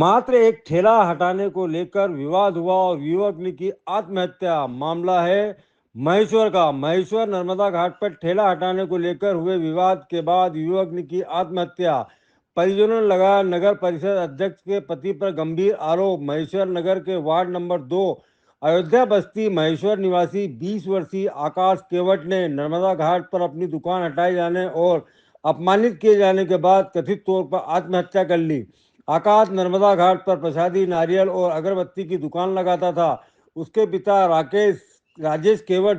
मात्र एक ठेला हटाने को लेकर विवाद हुआ और युवक ने की आत्महत्या। मामला है महेश्वर का। महेश्वर नर्मदा घाट पर ठेला हटाने को लेकर हुए विवाद के बाद युवक ने की आत्महत्या। परिजनों ने लगाया नगर परिषद अध्यक्ष के पति पर गंभीर आरोप। महेश्वर नगर के वार्ड नंबर 2 अयोध्या बस्ती महेश्वर निवासी 20 वर्षीय आकाश केवट ने नर्मदा घाट पर अपनी दुकान हटाए जाने और अपमानित किए जाने के बाद कथित तौर पर आत्महत्या कर ली। आकाश नर्मदा घाट पर प्रसादी, नारियल और अगरबत्ती की दुकान लगाता था। उसके पिता राजेश केवट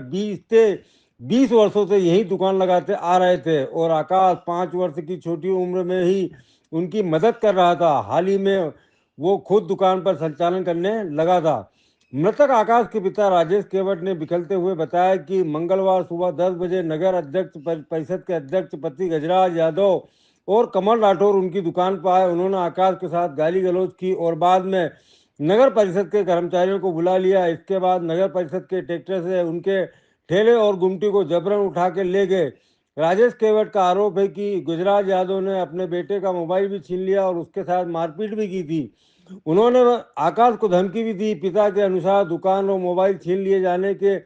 20 वर्षों से यही दुकान लगाते आ रहे थे और आकाश 5 वर्ष की छोटी उम्र में ही उनकी मदद कर रहा था। हाल ही में वो खुद दुकान पर संचालन करने लगा था। मृतक आकाश के पिता राजेश केवट ने बिखरते हुए बताया कि मंगलवार सुबह 10 बजे नगर अध्यक्ष परिषद के अध्यक्ष पति गजराज यादव और कमल राठौर उनकी दुकान पर आए। उन्होंने आकाश के साथ गाली गलौज की और बाद में नगर परिषद के कर्मचारियों को बुला लिया। इसके बाद नगर परिषद के ट्रैक्टर से उनके ठेले और गुमटी को जबरन उठा के ले गए। राजेश केवट का आरोप है कि गुजराज यादव ने अपने बेटे का मोबाइल भी छीन लिया और उसके साथ मारपीट भी की थी। उन्होंने आकाश को धमकी भी दी। पिता के अनुसार दुकान और मोबाइल छीन लिए जाने के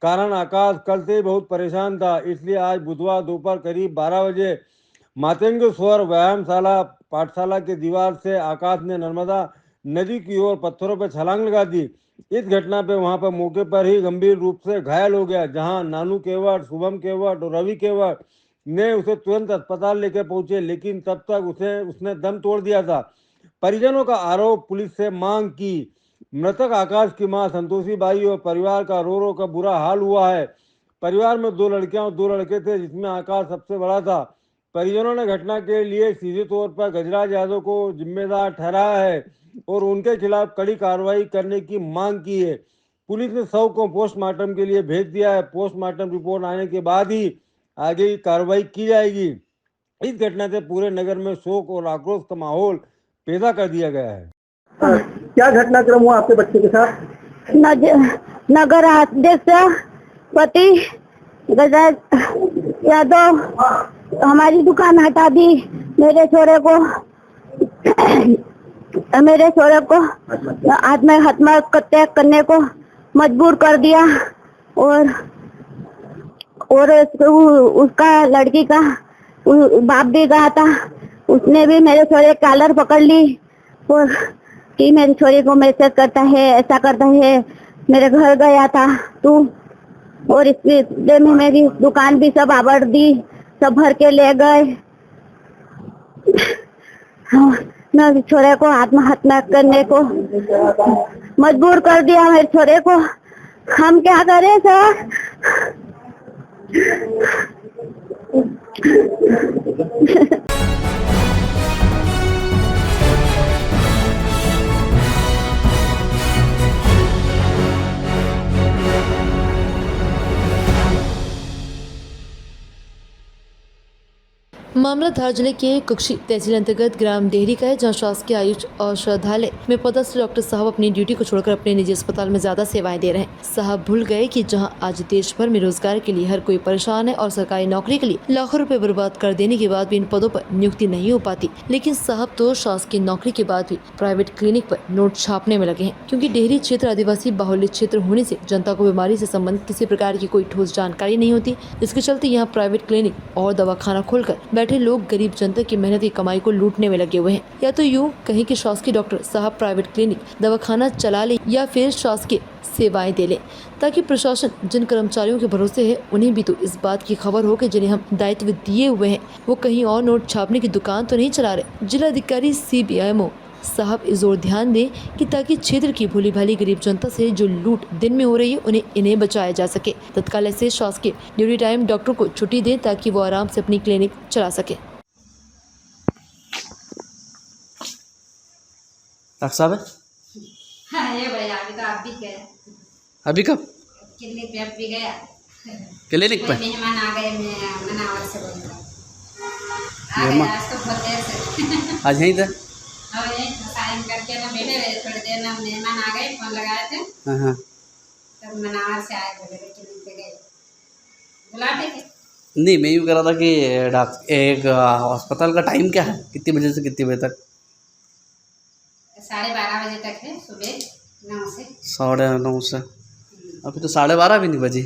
कारण आकाश कल से ही बहुत परेशान था, इसलिए आज बुधवार दोपहर करीब 12 बजे मातंगेश्वर व्यायामशाला पाठशाला के दीवार से आकाश ने नर्मदा नदी की ओर पत्थरों पर छलांग लगा दी। इस घटना पे वहां पर मौके पर ही गंभीर रूप से घायल हो गया, जहां नानू केवट, शुभम केवट और रवि केवट ने उसे तुरंत अस्पताल लेकर पहुंचे, लेकिन तब तक उसने दम तोड़ दिया था। परिजनों का आरोप पुलिस से मांग की। मृतक आकाश की मां संतोषी बाई और परिवार का रो रो का बुरा हाल हुआ है। परिवार में 2 लड़कियां और 2 लड़के थे, जिसमें आकाश सबसे बड़ा था। परिजनों ने घटना के लिए सीधे तौर पर गजराज यादव को जिम्मेदार ठहराया है और उनके खिलाफ कड़ी कार्रवाई करने की मांग की है। पुलिस ने शव को पोस्टमार्टम के लिए भेज दिया है। पोस्टमार्टम रिपोर्ट आने के बाद ही आगे की कार्रवाई की जाएगी। इस घटना से पूरे नगर में शोक और आक्रोश का माहौल पैदा कर दिया गया है। क्या घटनाक्रम हुआ आपके बच्चे के साथ? नगर अध्यक्ष पति गजराज यादव हमारी दुकान हटा दी। मेरे छोरे को आत्महत्या करने को मजबूर कर दिया और उसका लड़की का बाप भी गया था। उसने भी मेरे छोरे कॉलर पकड़ ली और कि मेरी छोरी को मैसेज करता है, ऐसा करता है, मेरे घर गया था तू, और इसलिए में मेरी दुकान भी सब आवर दी, सब भर के ले गए। मेरे छोरे को आत्महत्या करने को मजबूर कर दिया मेरे छोरे को। हम क्या करें सर? मामला धार जिले के कुक्षी तहसील अंतर्गत ग्राम डेहरी का है, जहां शासकीय आयुष औषधालय में पदस्थ डॉक्टर साहब अपनी ड्यूटी को छोड़कर अपने निजी अस्पताल में ज्यादा सेवाएं दे रहे हैं। साहब भूल गए कि जहां आज देश भर में रोजगार के लिए हर कोई परेशान है और सरकारी नौकरी के लिए लाखों रुपए बर्बाद कर देने के बाद भी इन पदों पर नियुक्ति नहीं हो पाती, लेकिन साहब तो शासकीय नौकरी के बाद भी प्राइवेट क्लिनिक पर नोट छापने में लगे हैं। क्योंकि डेहरी क्षेत्र आदिवासी बाहुल्य क्षेत्र होने से जनता को बीमारी से संबंधित किसी प्रकार की कोई ठोस जानकारी नहीं होती। इसके चलते यहाँ प्राइवेट क्लिनिक और दवाखाना खोलकर बैठे लोग गरीब जनता की मेहनत की कमाई को लूटने में लगे हुए हैं। या तो यूँ कहीं कि शासकीय डॉक्टर साहब प्राइवेट क्लिनिक दवाखाना चला ले या फिर शासकीय सेवाएं दे ले, ताकि प्रशासन जिन कर्मचारियों के भरोसे है उन्हें भी तो इस बात की खबर हो कि जिन्हें हम दायित्व दिए हुए हैं वो कहीं और नोट छापने की दुकान तो नहीं चला रहे। जिलाधिकारी CBIMO साहब जोर ध्यान दें कि ताकि क्षेत्र की भोली भाली गरीब जनता से जो लूट दिन में हो रही है इन्हें बचाया जा सके। तत्काल ऐसे शासकीय ड्यूटी टाइम डॉक्टर को छुट्टी दें ताकि वो आराम से अपनी क्लिनिक चला सके। डॉक्टर साहब है? हाँ ये भैया अभी तो आप भी गए। अभी कब? क्लिनिक पे अब भी गया। क्लिनिक पे मेहमान आ गए, मैं मनावर से बोल रहा हूँ। आ गए आज तो बहुत देर से। आज यहीं थे? और ये साइन करके ना बैठे रहे थोड़ी देर, ना मेहमान आ गए, फोन लगाए थे। हाँ। तब मनावर से आए, बोले क्लिनिक पे गए, बुलाते थे। नहीं, मैं यूँ कह रहा था कि एक अस्पताल का टाइम क्या है, कितने बजे से कितने बजे तक? 12:30 बजे तक है, सुबह 9 से। 9:30 से अभी तो 12:30 भी नहीं बजी।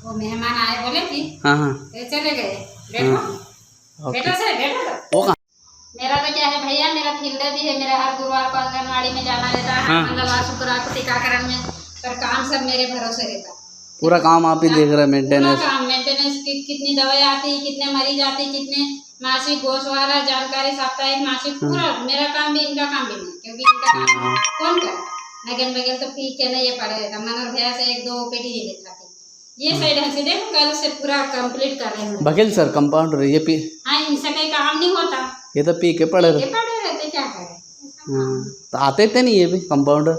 वो मेहमान आए बोले कि हाँ हाँ ये चले गए। बैठो बैठो सर, बैठो। वो कहाँ? मेरा तो क्या है भैया, मेरा फील्ड भी है, मेरा हर गुरुवार को आंगनवाड़ी में जाना रहता है, हाँ। मंगलवार शुक्रवार को टीकाकरण में, पर काम सब मेरे भरोसे रहता है। पूरा काम आप ही देख रहे हैं, मेंटेनेंस। काम मेंटेनेंस की, कितनी दवाई आती, कितने मरीज आते, कितने मासिक गोशवारा जानकारी, साप्ताहिक मासिक, पूरा मेरा काम भी, इनका काम भी नहीं, क्योंकि इनका काम कौन करे। नगन बगल तो पी के नहीं ये पड़े रहता, मनोहर भैया से 1-2 पेटी नहीं लेता थी। ये सही ढंग से देखो, कल से पूरा कंप्लीट कर रहे हैं। बघेल सर कंपाउंडर ये पी, हाँ, इनसे कहीं काम नहीं होता, ये तो पी के पड़े ये रहे। पड़े रहते, क्या करें। हाँ, तो आते थे नहीं ये भी कंपाउंडर?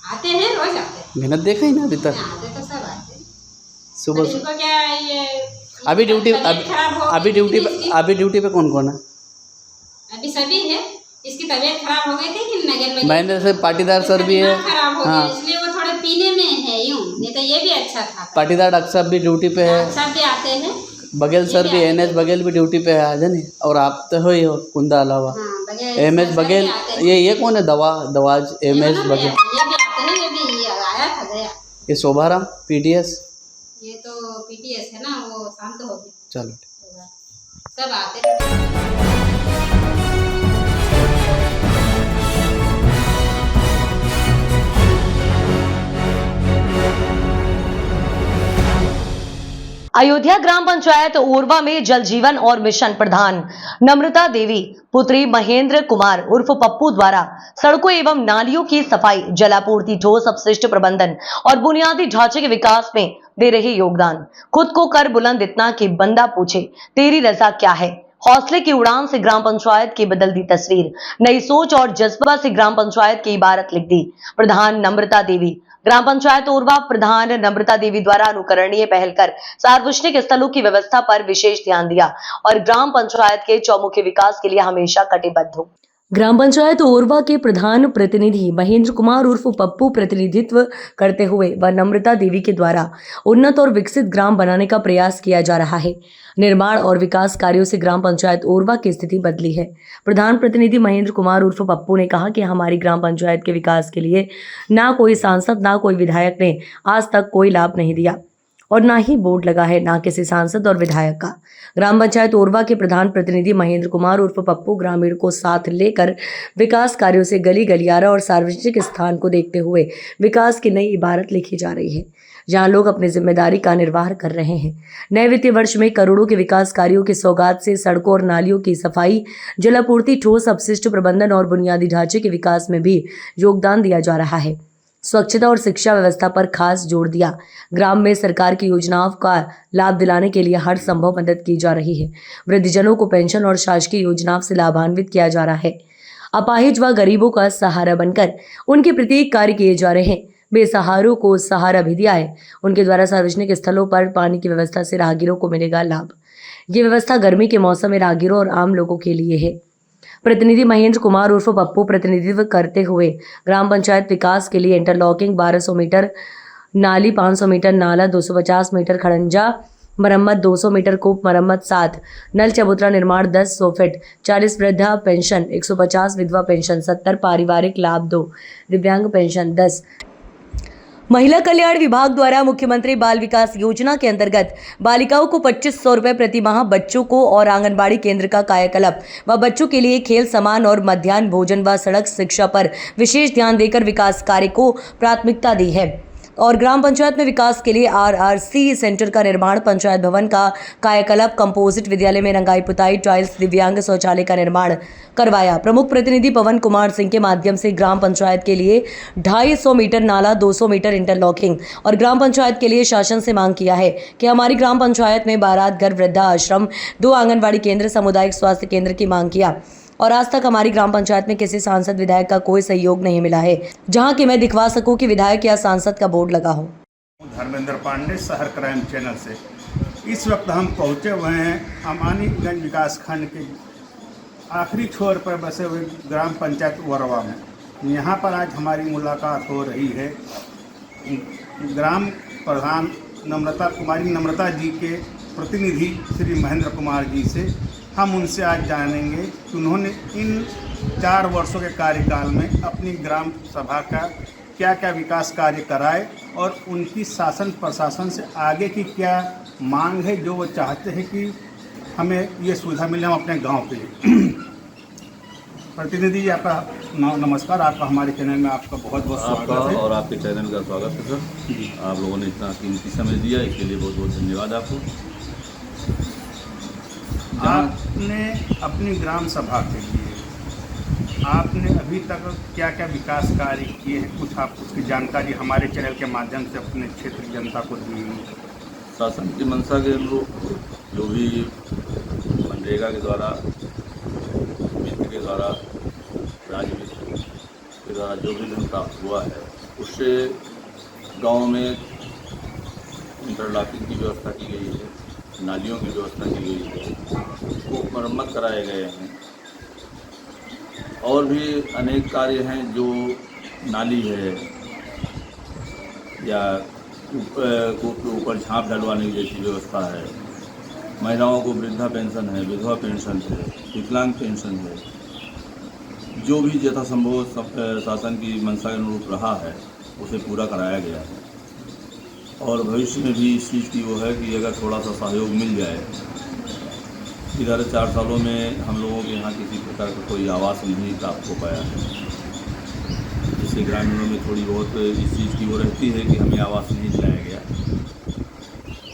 आते हैं, रोज आते हैं। मेहनत देखा ही ना अभी तक। आते तो सब आते हैं। सुबह तो इनको क्या ये अभी ड्यूटी तबीयत खराब हो अभी गई ड्यूटी थी इसकी। अभी ड्यूटी पे कौन कौन है? अभी सभी है, इसकी तबीयत खराब हो गई थी कि नगन में महेंद्र से पाटीदार सर भी है। खराब हो हाँ। गया, इसलिए वो थोड़े पीने में है यूं, नहीं तो ये भी अच्छा था। पाटीदार डॉक्टर साहब भी ड्यूटी पे है। सब भी आते हैं। बघेल सर भी, एनएस बघेल भी ड्यूटी पे है आज, नहीं? और आप तो हो ही हो कुंदा अलावा। हाँ, एमएस बघेल, ये कौन है? दवाज एमएस बघेल, ये भी आते हैं, ये भी आया था गया। ये शोभाराम पीडीएस, ये तो पीटीएस है ना, वो शांत हो गई। चलो सब आते हैं। अयोध्या ग्राम पंचायत ओरवा में जल जीवन और मिशन प्रधान नम्रता देवी पुत्री महेंद्र कुमार उर्फ पप्पू द्वारा सड़कों एवं नालियों की सफाई, जलापूर्ति, ठोस अपशिष्ट प्रबंधन और बुनियादी ढांचे के विकास में दे रहे योगदान। खुद को कर बुलंद इतना कि बंदा पूछे तेरी रजा क्या है। हौसले की उड़ान से ग्राम पंचायत की बदल दी तस्वीर, नई सोच और जज्बा से ग्राम पंचायत की इबारत लिख दी। प्रधान नम्रता देवी। ग्राम पंचायत ओरवा प्रधान नम्रता देवी द्वारा अनुकरणीय पहल कर सार्वजनिक स्थलों की व्यवस्था पर विशेष ध्यान दिया और ग्राम पंचायत के चौमुखी विकास के लिए हमेशा कटिबद्ध हो। ग्राम पंचायत ओरवा के प्रधान प्रतिनिधि महेंद्र कुमार उर्फ पप्पू प्रतिनिधित्व करते हुए व नम्रता देवी के द्वारा उन्नत और विकसित ग्राम बनाने का प्रयास किया जा रहा है। निर्माण और विकास कार्यों से ग्राम पंचायत ओरवा की स्थिति बदली है। प्रधान प्रतिनिधि महेंद्र कुमार उर्फ पप्पू ने कहा कि हमारी ग्राम पंचायत के विकास के लिए ना कोई सांसद ना कोई विधायक ने आज तक कोई लाभ नहीं दिया और ना ही बोर्ड लगा है, ना किसी सांसद और विधायक का। ग्राम पंचायत ओरवा के प्रधान प्रतिनिधि महेंद्र कुमार उर्फ पप्पू ग्रामीण को साथ लेकर विकास कार्यों से गली गलियारा और सार्वजनिक स्थान को देखते हुए विकास की नई इबारत लिखी जा रही है, जहां लोग अपनी जिम्मेदारी का निर्वाह कर रहे हैं। नए वित्तीय वर्ष में करोड़ों के विकास कार्यों की सौगात से सड़कों और नालियों की सफाई, जलापूर्ति, ठोस अपशिष्ट प्रबंधन और बुनियादी ढांचे के विकास में भी योगदान दिया जा रहा है। स्वच्छता और शिक्षा व्यवस्था पर खास जोर दिया। ग्राम में सरकार की योजनाओं का लाभ दिलाने के लिए हर संभव मदद की जा रही है। वृद्धजनों को पेंशन और शासकीय योजनाओं से लाभान्वित किया जा रहा है। अपाहिज व गरीबों का सहारा बनकर उनके प्रत्येक कार्य किए जा रहे हैं। बेसहारों को सहारा भी दिया है। उनके द्वारा सार्वजनिक स्थलों पर पानी की व्यवस्था से राहगीरों को मिलेगा लाभ। ये व्यवस्था गर्मी के मौसम में राहगीरों और आम लोगों के लिए है। प्रतिनिधि महेंद्र कुमार उर्फ पप्पू प्रतिनिधित्व करते हुए ग्राम पंचायत विकास के लिए इंटरलॉकिंग 1200 मीटर, नाली 500 मीटर, नाला 250 मीटर, खड़ंजा मरम्मत 200 मीटर, कूप मरम्मत 7, नल चबूतरा निर्माण 10, 100 फीट, 40 वृद्धा पेंशन, 150 विधवा पेंशन, 70 पारिवारिक लाभ 2, दिव्यांग पेंशन 10। महिला कल्याण विभाग द्वारा मुख्यमंत्री बाल विकास योजना के अंतर्गत बालिकाओं को 2500 रुपए प्रति माह, बच्चों को और आंगनबाड़ी केंद्र का कायाकल्प व बच्चों के लिए खेल सामान और मध्याह्न भोजन व सड़क शिक्षा पर विशेष ध्यान देकर विकास कार्य को प्राथमिकता दी है और ग्राम पंचायत में विकास के लिए आरआरसी सेंटर का निर्माण, पंचायत भवन का कायाकल्प, कंपोजिट विद्यालय में रंगाई पुताई, टाइल्स, दिव्यांग शौचालय का निर्माण करवाया। प्रमुख प्रतिनिधि पवन कुमार सिंह के माध्यम से ग्राम पंचायत के लिए 250 मीटर नाला, 200 मीटर इंटरलॉकिंग और ग्राम पंचायत के लिए शासन से मांग किया है कि हमारी ग्राम पंचायत में बारात घर, वृद्धा आश्रम, 2 आंगनबाड़ी केंद्र, सामुदायिक स्वास्थ्य केंद्र की मांग किया और आज तक हमारी ग्राम पंचायत में किसी सांसद विधायक का कोई सहयोग नहीं मिला है, जहां कि मैं दिखवा सकूं कि विधायक या सांसद का बोर्ड लगा हो। धर्मेंद्र पांडे, शहर क्राइम चैनल से। इस वक्त हम पहुंचे हुए हैं अमानीगंज विकास खंड के आखिरी छोर पर बसे हुए ग्राम पंचायत ओरवा में। यहाँ पर आज हमारी मुलाकात हो रही है ग्राम प्रधान नम्रता जी के प्रतिनिधि श्री महेंद्र कुमार जी से, हम उनसे आज जानेंगे कि उन्होंने इन 4 वर्षों के कार्यकाल में अपनी ग्राम सभा का क्या क्या विकास कार्य कराए और उनकी शासन प्रशासन से आगे की क्या मांग है जो वो चाहते हैं कि हमें ये सुविधा मिले हम अपने गांव के लिए। प्रतिनिधि जी आपका नमस्कार, आपका हमारे चैनल में आपका बहुत बहुत आपका स्वागत है। और आपके चैनल का स्वागत है सर। आप लोगों ने इतना कीमती समय दिया, इसके लिए बहुत बहुत धन्यवाद आपको। आपने अपनी ग्राम सभा के लिए आपने अभी तक क्या क्या विकास कार्य किए हैं, कुछ आप उसकी जानकारी हमारे चैनल के माध्यम से अपने क्षेत्र की जनता को दी। शासन की मंशा के अनुरूप जो भी मनरेगा के द्वारा, वित्त के द्वारा, राज्य वित्त के द्वारा जो भी धन प्राप्त हुआ है, उससे गांव में इंटरलॉकिंग की व्यवस्था की गई है, नालियों की व्यवस्था की गई है, उसको मरम्मत कराए गए हैं। और भी अनेक कार्य हैं जो नाली है या ऊपर झाँप डलवाने की जैसी व्यवस्था है, महिलाओं को वृद्धा पेंशन है, विधवा पेंशन है, विकलांग पेंशन है, जो भी यथासंभव शासन की मंशा के अनुरूप रहा है उसे पूरा कराया गया है। और भविष्य में भी इस चीज़ की वो है कि अगर थोड़ा सा सहयोग मिल जाए। इधर 4 सालों में हम लोगों के यहाँ किसी प्रकार का कोई आवास नहीं प्राप्त हो पाया है, जिससे ग्रामीणों में थोड़ी बहुत इस चीज़ की वो रहती है कि हमें आवास नहीं दिलाया गया,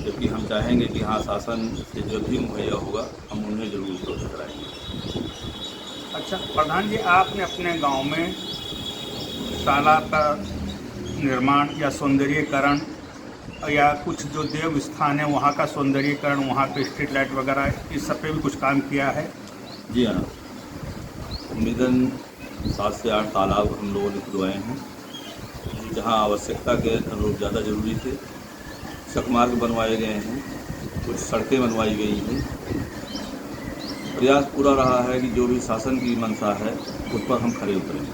जबकि हम चाहेंगे कि हाँ, शासन से जो भी मुहैया होगा हम उन्हें जरूर उपलब्ध कराएंगे। अच्छा प्रधान जी, आपने अपने गांव में तालाब का निर्माण या सौंदर्यीकरण या कुछ जो देव स्थान है वहाँ का सौंदर्यीकरण, वहाँ पे स्ट्रीट लाइट वगैरह, इस सब पे भी कुछ काम किया है? जी हाँ, उम्मीदन 7 से 8 तालाब हम लोगों ने खुदवाए हैं, जहाँ आवश्यकता के अनुरूप ज़्यादा ज़रूरी थे। सकमार्ग बनवाए गए हैं, कुछ सड़कें बनवाई गई हैं। प्रयास पूरा रहा है कि जो भी शासन की मंशा है उस पर हम खरे उतरें।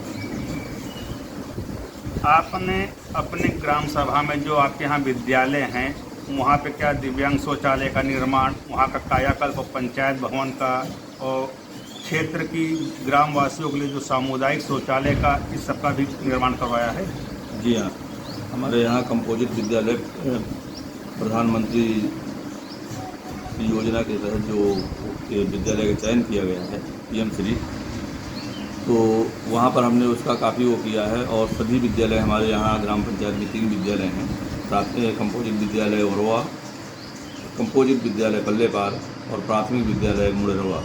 आपने अपने ग्राम सभा में जो आपके यहाँ विद्यालय हैं वहाँ पे क्या दिव्यांग शौचालय का निर्माण, वहाँ का कायाकल्प, पंचायत भवन का, और क्षेत्र की ग्रामवासियों के लिए जो सामुदायिक शौचालय का, इस सब का भी निर्माण करवाया है? जी हाँ, हमारे यहाँ कंपोजिट विद्यालय प्रधानमंत्री की योजना के तहत जो विद्यालय का चयन किया गया है PM श्री, तो वहाँ पर हमने उसका काफ़ी वो किया है। और सभी विद्यालय हमारे यहाँ ग्राम पंचायत में 3 विद्यालय हैं, कंपोजिट विद्यालय औरवा, कंपोजिट विद्यालय पल्लेपार और प्राथमिक विद्यालय मुड़ेरवा।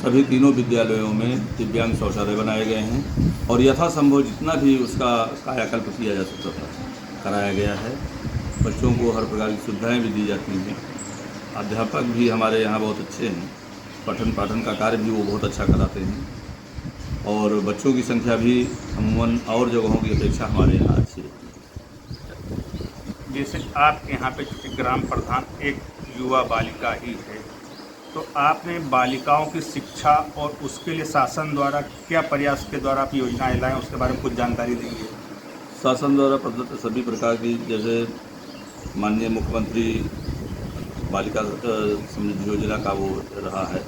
सभी तीनों विद्यालयों में दिव्यांग शौचालय बनाए गए हैं और यथासंभव जितना भी उसका कायाकल्प किया जा सकता था कराया गया है। बच्चों को हर प्रकार की सुविधाएँ भी दी जाती हैं। अध्यापक भी हमारे यहाँ बहुत अच्छे हैं, पठन पाठन का कार्य भी वो बहुत अच्छा कराते हैं और बच्चों की संख्या भी अमूमन और जगहों की अपेक्षा हमारे यहाँ अच्छी है। जैसे आपके यहाँ पे चूँकि ग्राम प्रधान एक युवा बालिका ही है, तो आपने बालिकाओं की शिक्षा और उसके लिए शासन द्वारा क्या प्रयास के द्वारा आप योजनाएं लाएँ, उसके बारे में कुछ जानकारी देंगे? शासन द्वारा प्रदत्त सभी प्रकार की, जैसे माननीय मुख्यमंत्री बालिका समृद्धि योजना का वो रहा है,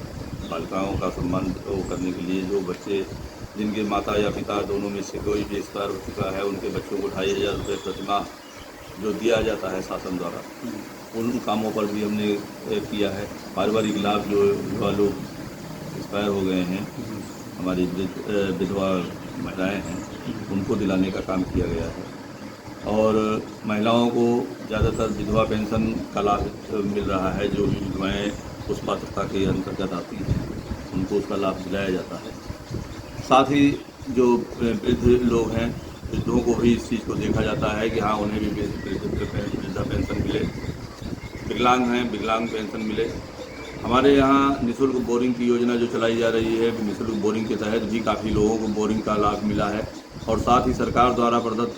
बालिकाओं का सम्मान वो करने के लिए जो बच्चे जिनके माता या पिता दोनों में से कोई भी एक्सपायर हो चुका है, उनके बच्चों को 2500 रुपये प्रतिमाह जो दिया जाता है शासन द्वारा, उन कामों पर भी हमने किया है। पारिवारिक लाभ जो युवा लोग एक्सपायर हो गए हैं, हमारी विधवा महिलाएं हैं, उनको दिलाने का काम किया गया है। और महिलाओं को ज़्यादातर विधवा पेंशन का लाभ मिल रहा है, जो विधवाएँ उस पात्रता के अंतर्गत आती हैं उनको उसका लाभ दिलाया जाता है। साथ ही जो वृद्ध लोग हैं, वृद्धों को भी इस चीज़ को देखा जाता है कि हाँ, उन्हें भी वृद्धा पेंशन मिले। विकलांग हैं, विकलांग पेंशन मिले। हमारे यहाँ निःशुल्क बोरिंग की योजना जो चलाई जा रही है, निःशुल्क बोरिंग के तहत भी काफ़ी लोगों को बोरिंग का लाभ मिला है। और साथ ही सरकार द्वारा प्रदत्त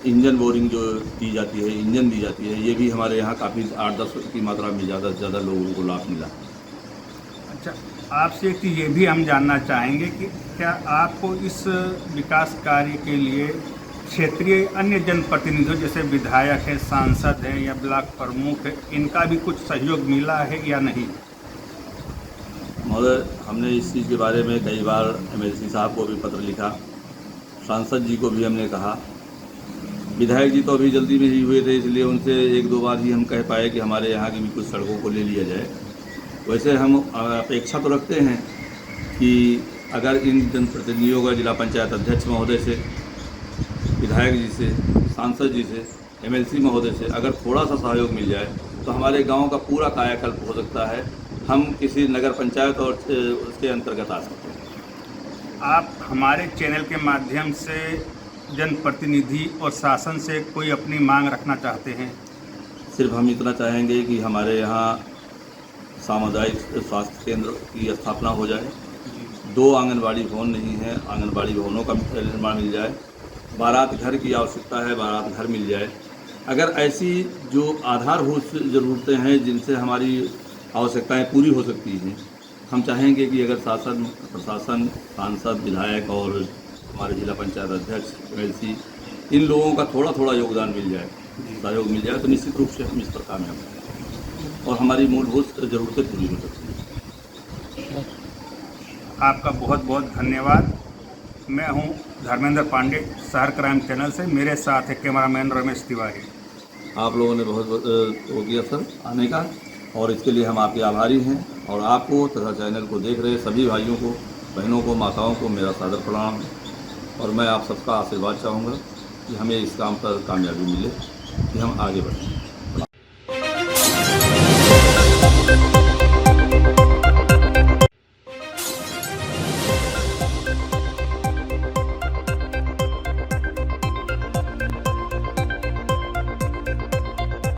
इंजन बोरिंग जो दी जाती है, इंजन दी जाती है, ये भी हमारे यहाँ काफ़ी 8-10 की मात्रा में ज़्यादा से ज़्यादा लोगों को लाभ मिला। अच्छा, आपसे एक चीज़ ये भी हम जानना चाहेंगे कि क्या आपको इस विकास कार्य के लिए क्षेत्रीय अन्य जनप्रतिनिधियों जैसे विधायक है, सांसद हैं या ब्लॉक प्रमुख है, इनका भी कुछ सहयोग मिला है या नहीं? महोदय, हमने इस चीज़ के बारे में कई बार MLC साहब को भी पत्र लिखा, सांसद जी को भी हमने कहा, विधायक जी तो अभी जल्दी में ही हुए थे, इसलिए उनसे एक दो बार ही हम कह पाए कि हमारे यहाँ की भी कुछ सड़कों को ले लिया जाए। वैसे हम अपेक्षा तो रखते हैं कि अगर इन जनप्रतिनिधियों का जिला पंचायत अध्यक्ष महोदय से, विधायक जी से, सांसद जी से, MLC महोदय से अगर थोड़ा सा सहयोग मिल जाए तो हमारे गांव का पूरा कायाकल्प हो सकता है, हम किसी नगर पंचायत और उसके अंतर्गत आ सकते हैं। आप हमारे चैनल के माध्यम से जनप्रतिनिधि और शासन से कोई अपनी मांग रखना चाहते हैं? सिर्फ हम इतना चाहेंगे कि हमारे यहाँ सामुदायिक स्वास्थ्य केंद्र की स्थापना हो जाए, 2 आंगनबाड़ी भवन नहीं है, आंगनबाड़ी भवनों का निर्माण मिल जाए, बारात घर की आवश्यकता है, बारात घर मिल जाए। अगर ऐसी जो आधारभूत ज़रूरतें हैं जिनसे हमारी आवश्यकताएं पूरी हो सकती हैं, हम चाहेंगे कि अगर शासन, प्रशासन, सांसद, विधायक और हमारे जिला पंचायत अध्यक्ष, MLC, इन लोगों का थोड़ा थोड़ा योगदान मिल जाए, सहयोग मिल जाए, तो निश्चित रूप से हम इस पर कामयाब हैं और हमारी मूलभूत ज़रूरतें पूरी हो सकती हैं। आपका बहुत बहुत धन्यवाद। मैं हूं धर्मेंद्र पांडे, शहर क्राइम चैनल से। मेरे साथ है कैमरामैन रमेश तिवारी। आप लोगों ने बहुत वो किया सर आने का, और इसके लिए हम आपके आभारी हैं। और आपको तथा चैनल को देख रहे सभी भाइयों को, बहनों को, माताओं को मेरा सादर प्रणाम, और मैं आप सबका आशीर्वाद चाहूँगा कि हमें इस काम पर कामयाबी मिले, कि हम आगे बढ़ें।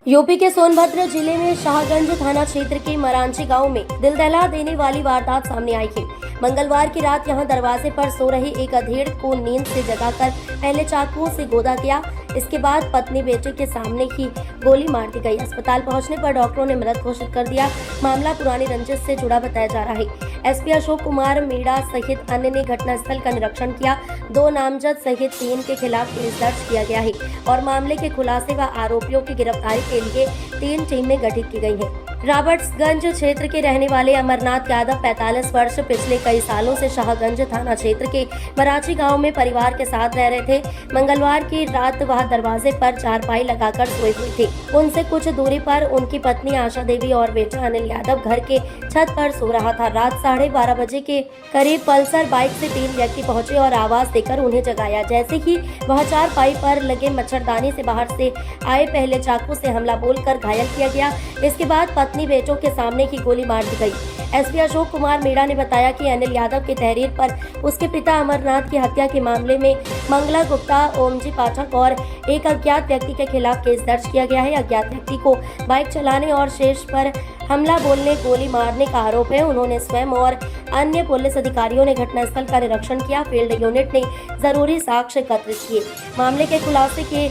यूपी के सोनभद्र जिले में शाहगंज थाना क्षेत्र के मरांची गांव में दिल दहला देने वाली वारदात सामने आई है। मंगलवार की रात यहां दरवाजे पर सो रहे एक अधेड़ को नींद से जगाकर पहले चाकुओं से गोदा गया। इसके बाद पत्नी बेटे के सामने ही गोली मार दी गई। अस्पताल पहुंचने पर डॉक्टरों ने मृत घोषित कर दिया। मामला पुरानी रंजिश से जुड़ा बताया जा रहा है। SP अशोक कुमार मीणा सहित अन्य ने घटनास्थल का निरीक्षण किया। 2 नामजद सहित 3 के खिलाफ केस दर्ज किया गया है और मामले के खुलासे व आरोपियों की गिरफ्तारी के लिए 3 टीमें गठित की गई हैं। रॉबर्ट्सगंज क्षेत्र के रहने वाले अमरनाथ यादव 45 वर्ष पिछले कई सालों से शाहगंज थाना क्षेत्र के मरांची गांव में परिवार के साथ रह रहे थे। मंगलवार की रात वह दरवाजे पर चारपाई लगाकर सोए हुए थे। उनसे कुछ दूरी पर उनकी पत्नी आशा देवी और बेटा अनिल यादव घर के छत पर सो रहा था। रात 12:30 बजे के करीब पल्सर बाइक से 3 व्यक्ति पहुंचे और आवाज देकर उन्हें जगाया। जैसे ही वह चारपाई पर लगे मच्छरदानी से बाहर से आए पहले चाकू से हमला बोलकर घायल किया गया। इसके बाद पत्नी बेटों के सामने ही गोली मार दी गई। SP अशोक कुमार मीणा ने बताया कि अनिल यादव की तहरीर पर उसके पिता अमरनाथ की हत्या के मामले में मंगला गुप्ता, ओमजी पाठक और एक अज्ञात व्यक्ति के खिलाफ केस दर्ज किया गया है। अज्ञात व्यक्ति को बाइक चलाने और शेष पर हमला बोलने, गोली मारने का आरोप है। उन्होंने स्वयं और अन्य पुलिस अधिकारियों ने घटनास्थल का निरीक्षण किया। फील्ड यूनिट ने जरूरी साक्ष्य एकत्रित किए। मामले के खुलासे के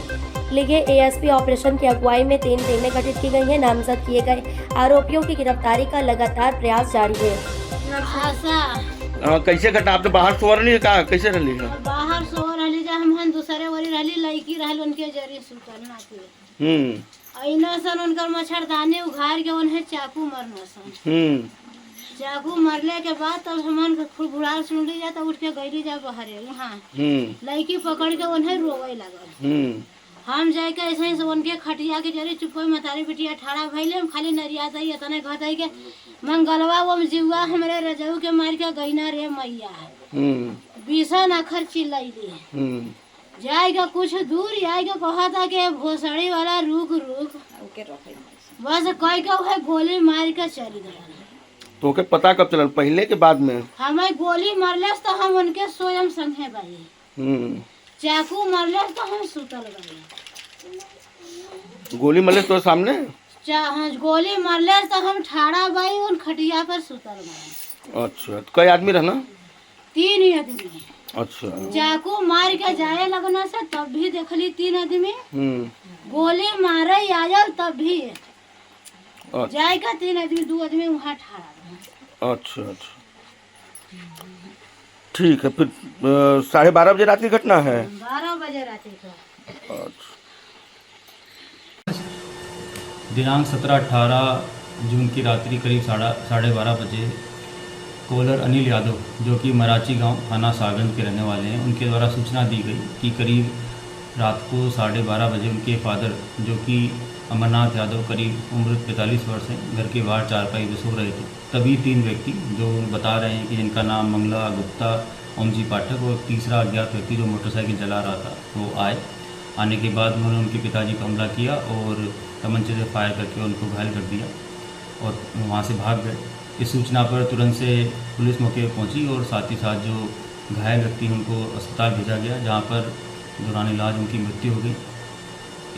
लिए ASP ऑपरेशन की अगुवाई में 3 टीमें गठित की गई हैं। नामजद किए गए आरोपियों की गिरफ्तारी का लगातार प्रयास जारी है। कैसे घटा? आप तो बाहर सो रही का? कैसे रही है? बाहर सो रही जा, हम दूसरे वाली रही लड़की रहल उनके जरिए सुकरना के ऐना सन उनकर मच्छरदानी उघार के उन्हें चाकू मरना सन। चाकू मरले के बाद तब हमन खूब बुढ़ार सुन ली जा, तब उठ के गईली जा बहरे वहाँ लड़की पकड़ के उन्हें रोवे लगल। हम जाके ऐसे ही उनके खटिया के जरिए चुपो मतारी बिटिया ठाड़ा भइले, हम खाली नरिया दई इतने घटई के मंगलवा वो जीवा हमरे रजऊ के मार के गईना रे मैया बीसन अखर चिल्लैली। जाएगा कुछ दूर आएगा कहा था कि भोसड़ी वाला रुक रुक बस कह के गोली मार के चली गई। तो के पता कब चलल, पहले के बाद में? हमें गोली मरले तो हम उनके स्वयं संगे भाई, चाकू मरले तो हम सुतल गए। गोली मरले तो सामने? गोली मरले तो हम ठाड़ा बाई उन खटिया पर सुतल गए। अच्छा, तो कई आदमी रहना? 3 आदमी। अच्छा। चाकू मार के जाए लगना से तब भी देखली 3 आदमी। गोली मारे आयल तब भी जाएगा 3 आदमी, 2 आदमी वहाँ ठाड़ा। अच्छा अच्छा, ठीक है। फिर 12:30 बजे रात की घटना है? 12 बजे रात की। दिनांक 17-18 जून की रात्रि करीब 12:30 बजे कॉलर अनिल यादव जो कि मराची गांव थाना सागंज के रहने वाले हैं, उनके द्वारा सूचना दी गई कि करीब रात को 12:30 बजे उनके फादर जो कि अमरनाथ यादव करीब उम्र 45 वर्ष है, घर के बाहर चारपाई पे सो रहे थे। तभी 3 व्यक्ति जो बता रहे हैं कि जिनका नाम मंगला गुप्ता, ओमजी पाठक और तीसरा अज्ञात व्यक्ति जो मोटरसाइकिल चला रहा था वो आने के बाद उन्होंने उनके पिताजी पर हमला किया और तमंचे से फायर करके उनको घायल कर दिया और वहाँ से भाग गए। इस सूचना पर तुरंत से पुलिस मौके पर पहुँची और साथ ही साथ जो घायल व्यक्ति उनको अस्पताल भेजा गया, जहाँ पर दौरान इलाज उनकी मृत्यु हो गई।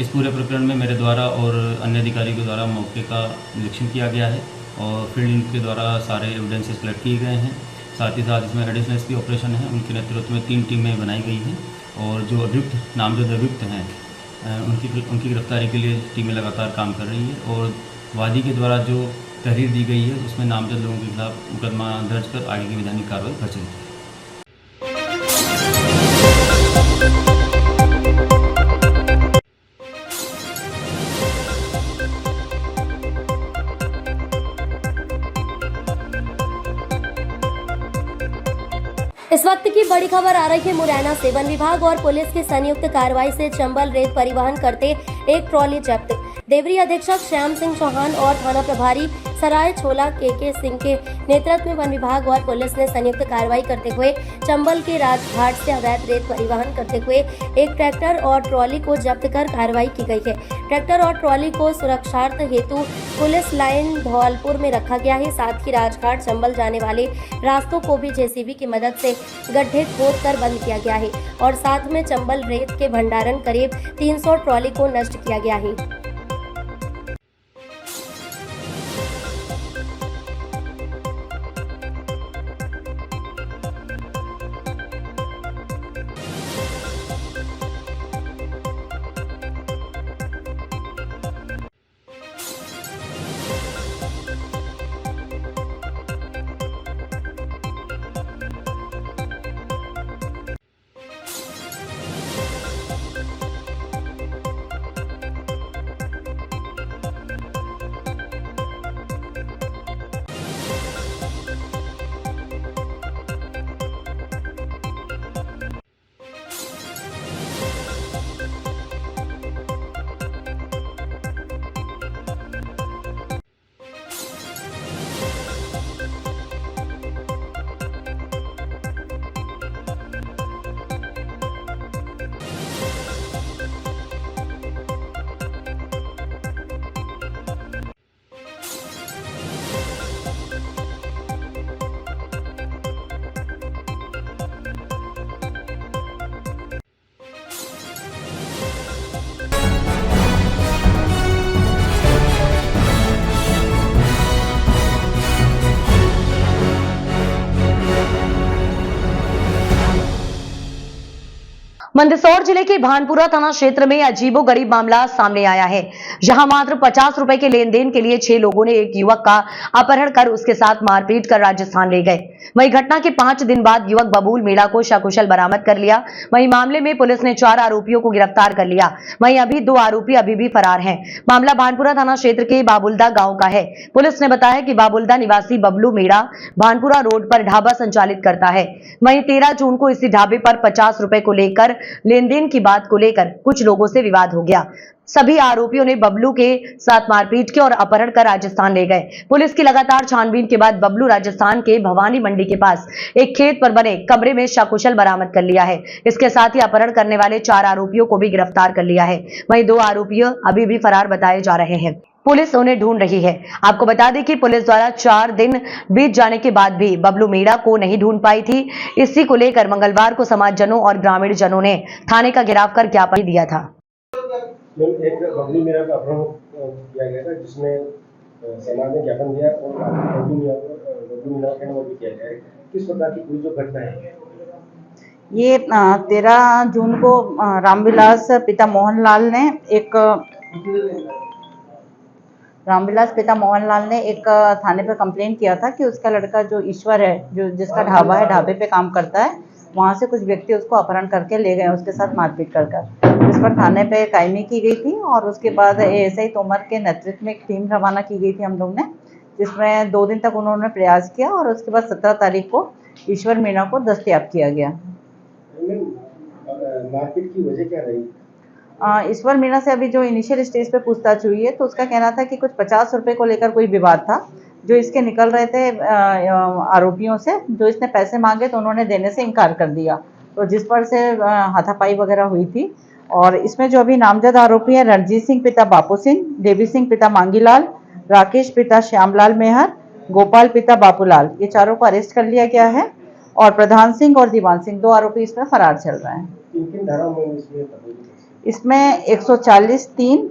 इस पूरे प्रकरण में मेरे द्वारा और अन्य अधिकारी के द्वारा मौके का निरीक्षण किया गया है और फील्ड के द्वारा सारे एविडेंसेस कलेक्ट किए गए हैं। साथ ही साथ इसमें एडिशनल एसपी ऑपरेशन है, उनके नेतृत्व में 3 टीमें बनाई गई हैं और जो अभियुक्त नामजद अभियुक्त हैं उनकी गिरफ्तारी के लिए टीमें लगातार काम कर रही है और वादी के द्वारा जो तहरीर दी गई है उसमें नामजद लोगों के खिलाफ मुकदमा दर्ज कर आगे की वैधानिक कार्रवाई कर चली है। इस वक्त की बड़ी खबर आ रही है मुरैना से। वन विभाग और पुलिस की संयुक्त कार्रवाई से चंबल रेत परिवहन करते एक ट्रॉली जब्त। देवरी अधीक्षक श्याम सिंह चौहान और थाना प्रभारी सराय छोला के सिंह के नेतृत्व में वन विभाग और पुलिस ने संयुक्त कार्रवाई करते हुए चंबल के राजघाट से अवैध रेत परिवहन करते हुए एक ट्रैक्टर और ट्रॉली को जब्त कर कार्रवाई की गई है। ट्रैक्टर और ट्रॉली को सुरक्षार्थ हेतु पुलिस लाइन धौलपुर में रखा गया है। साथ ही राजघाट चंबल जाने वाले रास्तों को भी जेसीबी की मदद से गड्ढे खोद कर बंद किया गया है और साथ में चंबल रेत के भंडारण करीब 300 ट्रॉली को नष्ट किया गया है। मंदसौर जिले के भानपुरा थाना क्षेत्र में अजीबोगरीब मामला सामने आया है। जहां मात्र 50 रुपए के लेन देन के लिए 6 लोगों ने एक युवक का अपहरण कर उसके साथ मारपीट कर राजस्थान ले गए। वहीं घटना के 5 दिन बाद युवक बबूल मीणा को सकुशल बरामद कर लिया। वहीं मामले में पुलिस ने 4 आरोपियों को गिरफ्तार कर लिया। वहीं अभी 2 आरोपी अभी भी फरार हैं। मामला भानपुरा थाना क्षेत्र के बाबुल्दा गांव का है। पुलिस ने बताया कि बाबुल्दा निवासी बबलू मीणा भानपुरा रोड पर ढाबा संचालित करता है। वहीं 13 जून को इसी ढाबे पर 50 रुपए को लेकर लेन देन की बात को लेकर कुछ लोगों से विवाद हो गया। सभी आरोपियों ने बबलू के साथ मारपीट की और अपहरण कर राजस्थान ले गए। पुलिस की लगातार छानबीन के बाद बबलू राजस्थान के भवानी मंडी के पास एक खेत पर बने कमरे में सकुशल बरामद कर लिया है। इसके साथ ही अपहरण करने वाले 4 आरोपियों को भी गिरफ्तार कर लिया है। वहीं 2 आरोपी अभी भी फरार बताए जा रहे हैं। पुलिस उन्हें ढूंढ रही है। आपको बता दें कि पुलिस द्वारा 4 दिन बीत जाने के बाद भी बबलू मीणा को नहीं ढूंढ पाई थी। इसी को लेकर मंगलवार को समाजजनों और ग्रामीण जनों ने थाने का घेराव कर ज्ञापन दिया था। एक बबलू मीणा का अपहरण किया गया था, जिसमें समाज ने ज्ञापन दिया और बबलू मीणा का हैंडओवर भी किया गया है। किस प्रकार की पूरी जो घटना है ये 13 जून को रामविलास पिता मोहनलाल ने एक थाने पर कंप्लेंट किया था कि उसका लड़का जो ईश्वर है, जो जिसका ढाबा है, ढाबे पे काम करता है, वहाँ से कुछ व्यक्ति उसको अपहरण करके ले गए, उसके साथ मारपीट कर। इस पर थाने पे कायमी की गई थी और उसके बाद एएसआई तोमर के नेतृत्व में एक टीम रवाना की गई थी हम लोग ने, जिसमें 2 दिन तक उन्होंने प्रयास किया और उसके बाद 17 तारीख को ईश्वर मीणा को दस्तयाब किया गया। मारपीट की वजह क्या रही? ईश्वर मीणा से अभी जो इनिशियल स्टेज पे पूछताछ हुई है तो उसका कहना था कि कुछ 50 रुपए को लेकर कोई विवाद था जो इसके निकल रहे थे आरोपियों से, जो इसने पैसे मांगे तो उन्होंने देने से इनकार कर दिया, तो जिस पर से हाथापाई वगैरह हुई थी। और इसमें जो अभी नामजद आरोपी हैं रणजीत सिंह पिता बापू सिंह, देवी सिंह पिता मांगीलाल, राकेश पिता श्यामलाल मेहर, गोपाल पिता बापूलाल, ये चारों को अरेस्ट कर लिया गया है और प्रधान सिंह और दीवान सिंह 2 आरोपी इसमें फरार चल रहे हैं। किन धाराओं में इसमें 140(3),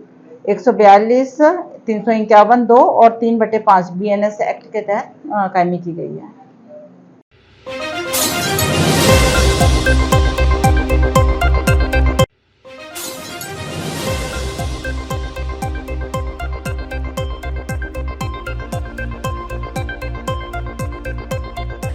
142, 351(2) और 3/5 BNS एक्ट के तहत कायमी की गई है।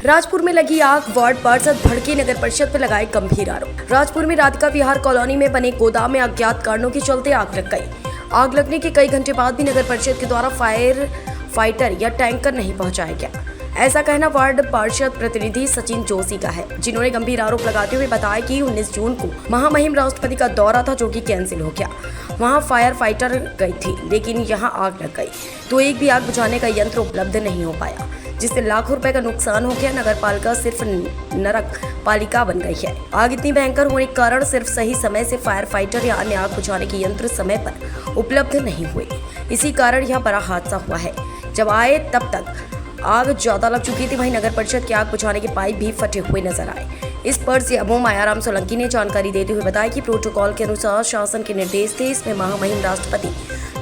राजपुर में लगी आग, वार्ड पार्षद भड़के, नगर परिषद पर लगाए गंभीर आरोप। राजपुर में राधिका विहार कॉलोनी में बने गोदाम में अज्ञात कारणों के चलते आग लग गई। आग लगने के कई घंटे बाद भी नगर परिषद के द्वारा फायर फाइटर या टैंकर नहीं पहुंचाया गया, ऐसा कहना वार्ड पार्षद प्रतिनिधि सचिन जोशी का है, जिन्होंने गंभीर आरोप लगाते हुए बताया कि 19 जून को महामहिम राष्ट्रपति का दौरा था जो कि कैंसिल हो गया। वहां फायर फाइटर गई थी लेकिन यहां आग लग गई तो एक भी आग बुझाने का यंत्र उपलब्ध नहीं हो पाया, जिससे लाखों रुपए का नुकसान हो गया। नगर पालिका सिर्फ नरक पालिका बन गई है। आग इतनी भयंकर होने के कारण सिर्फ सही समय से फायर फाइटर या अन्य आग बुझाने के यंत्र समय पर उपलब्ध नहीं हुए, इसी कारण यह बड़ा हादसा हुआ है। जब आए तब तक आग ज्यादा लग चुकी थी। वहीं नगर परिषद के आग बुझाने के पाइप भी फटे हुए नजर आए। इस पर सीएमओ मायाराम सोलंकी ने जानकारी देते हुए बताया कि प्रोटोकॉल के अनुसार शासन के निर्देश थे, इसमें महामहिम राष्ट्रपति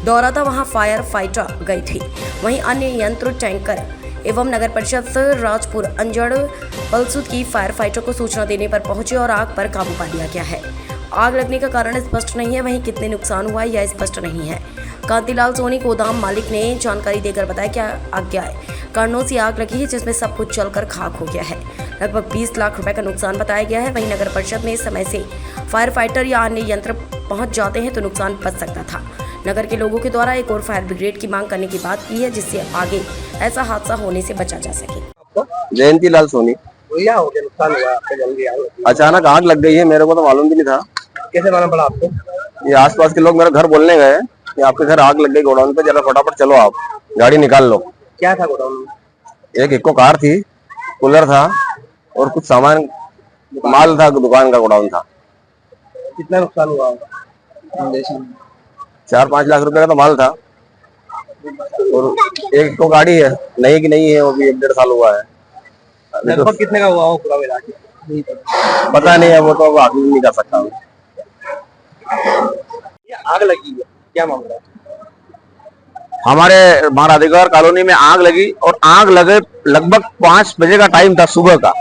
दौरा था, वहां फायर फाइटर गई थी। वहीं अन्य यंत्र टैंकर एवं नगर परिषद राजपुर अंजड़ पलसूद की फायर फाइटर को सूचना देने पर पहुंचे और आग पर काबू पा लिया गया है। आग लगने का कारण स्पष्ट नहीं है, वहीं कितने नुकसान हुआ यह स्पष्ट नहीं है। कांतिलाल सोनी गोदाम मालिक ने जानकारी देकर बताया कि अज्ञात कारणों से आग लगी है, जिसमें सब कुछ जलकर खाक हो गया है। लगभग 20 लाख रुपए का नुकसान बताया गया है। वहीं नगर परिषद में समय से फायर फाइटर या अन्य यंत्र पहुंच जाते हैं तो नुकसान बच सकता था। नगर के लोगों के द्वारा एक और फायर ब्रिगेड की मांग करने की बात की है, जिससे आगे ऐसा हादसा होने से बचा जा सके। जयंती लाल सोनी। क्या हो गया, नुकसान हुआ आपका? जल्दी आए। अचानक आग लग गई है, मेरे को तो मालूम भी नहीं था। कैसे मालूम पड़ा आपको? ये आसपास के लोग मेरे घर बोलने गए कि आपके घर आग लग गई गोडाउन पे, जरा फटाफट चलो, आप गाड़ी निकाल लो। क्या था गोडाउन में? एक इको कार थी, कूलर था और कुछ सामान माल था, दुकान का गोडाउन था। कितना नुकसान हुआ? 4-5 लाख रुपए का तो माल था और एक तो गाड़ी है, नई की नहीं है, वो भी 1-1.5 साल हुआ है। लगभग कितने का हुआ हो पूरा मिला के? पता नहीं है, वो तो आगे नहीं कर सकता हूँ। आग लगी है, क्या मामला है? हमारे महाराधिकार कॉलोनी में आग लगी और आग लगे लगभग 5 बजे का टाइम था सुबह का।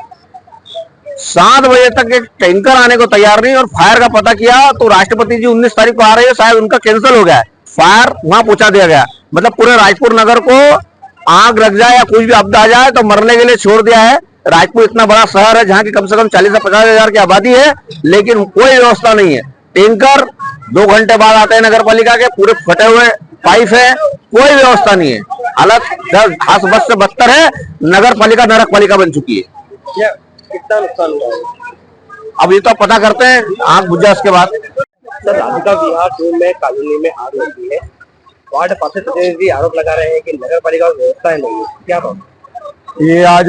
7 बजे तक एक टैंकर आने को तैयार नहीं और फायर का पता किया तो राष्ट्रपति जी 19 तारीख को आ रहे हैं, शायद उनका कैंसिल हो गया है। फायर वहां पहुंचा दिया गया, मतलब पूरे राजपुर नगर को आग लग जाए या कुछ भी आपदा आ जाए तो मरने के लिए छोड़ दिया है। राजपुर इतना बड़ा शहर है जहाँ की कम से कम 40 से 50 हजार की आबादी है, लेकिन कोई व्यवस्था नहीं है। टैंकर 2 घंटे बाद आते हैं नगर पालिका के, पूरे फटे हुए पाइप है, कोई व्यवस्था नहीं है। हालत 10 बस से बदतर है, नगर पालिका नरक पालिका बन चुकी है। कितना नुकसान हुआ? अब ये तो पता करते हैं, आग बुझा उसके बाद। सर, राधिका विहार जोन में कॉलोनी में आग लगी है, वार्ड पार्षद प्रतिनिधि आरोप लगा रहे हैं कि नगर पालिका व्यवस्था नहीं है, क्या बात? ये आज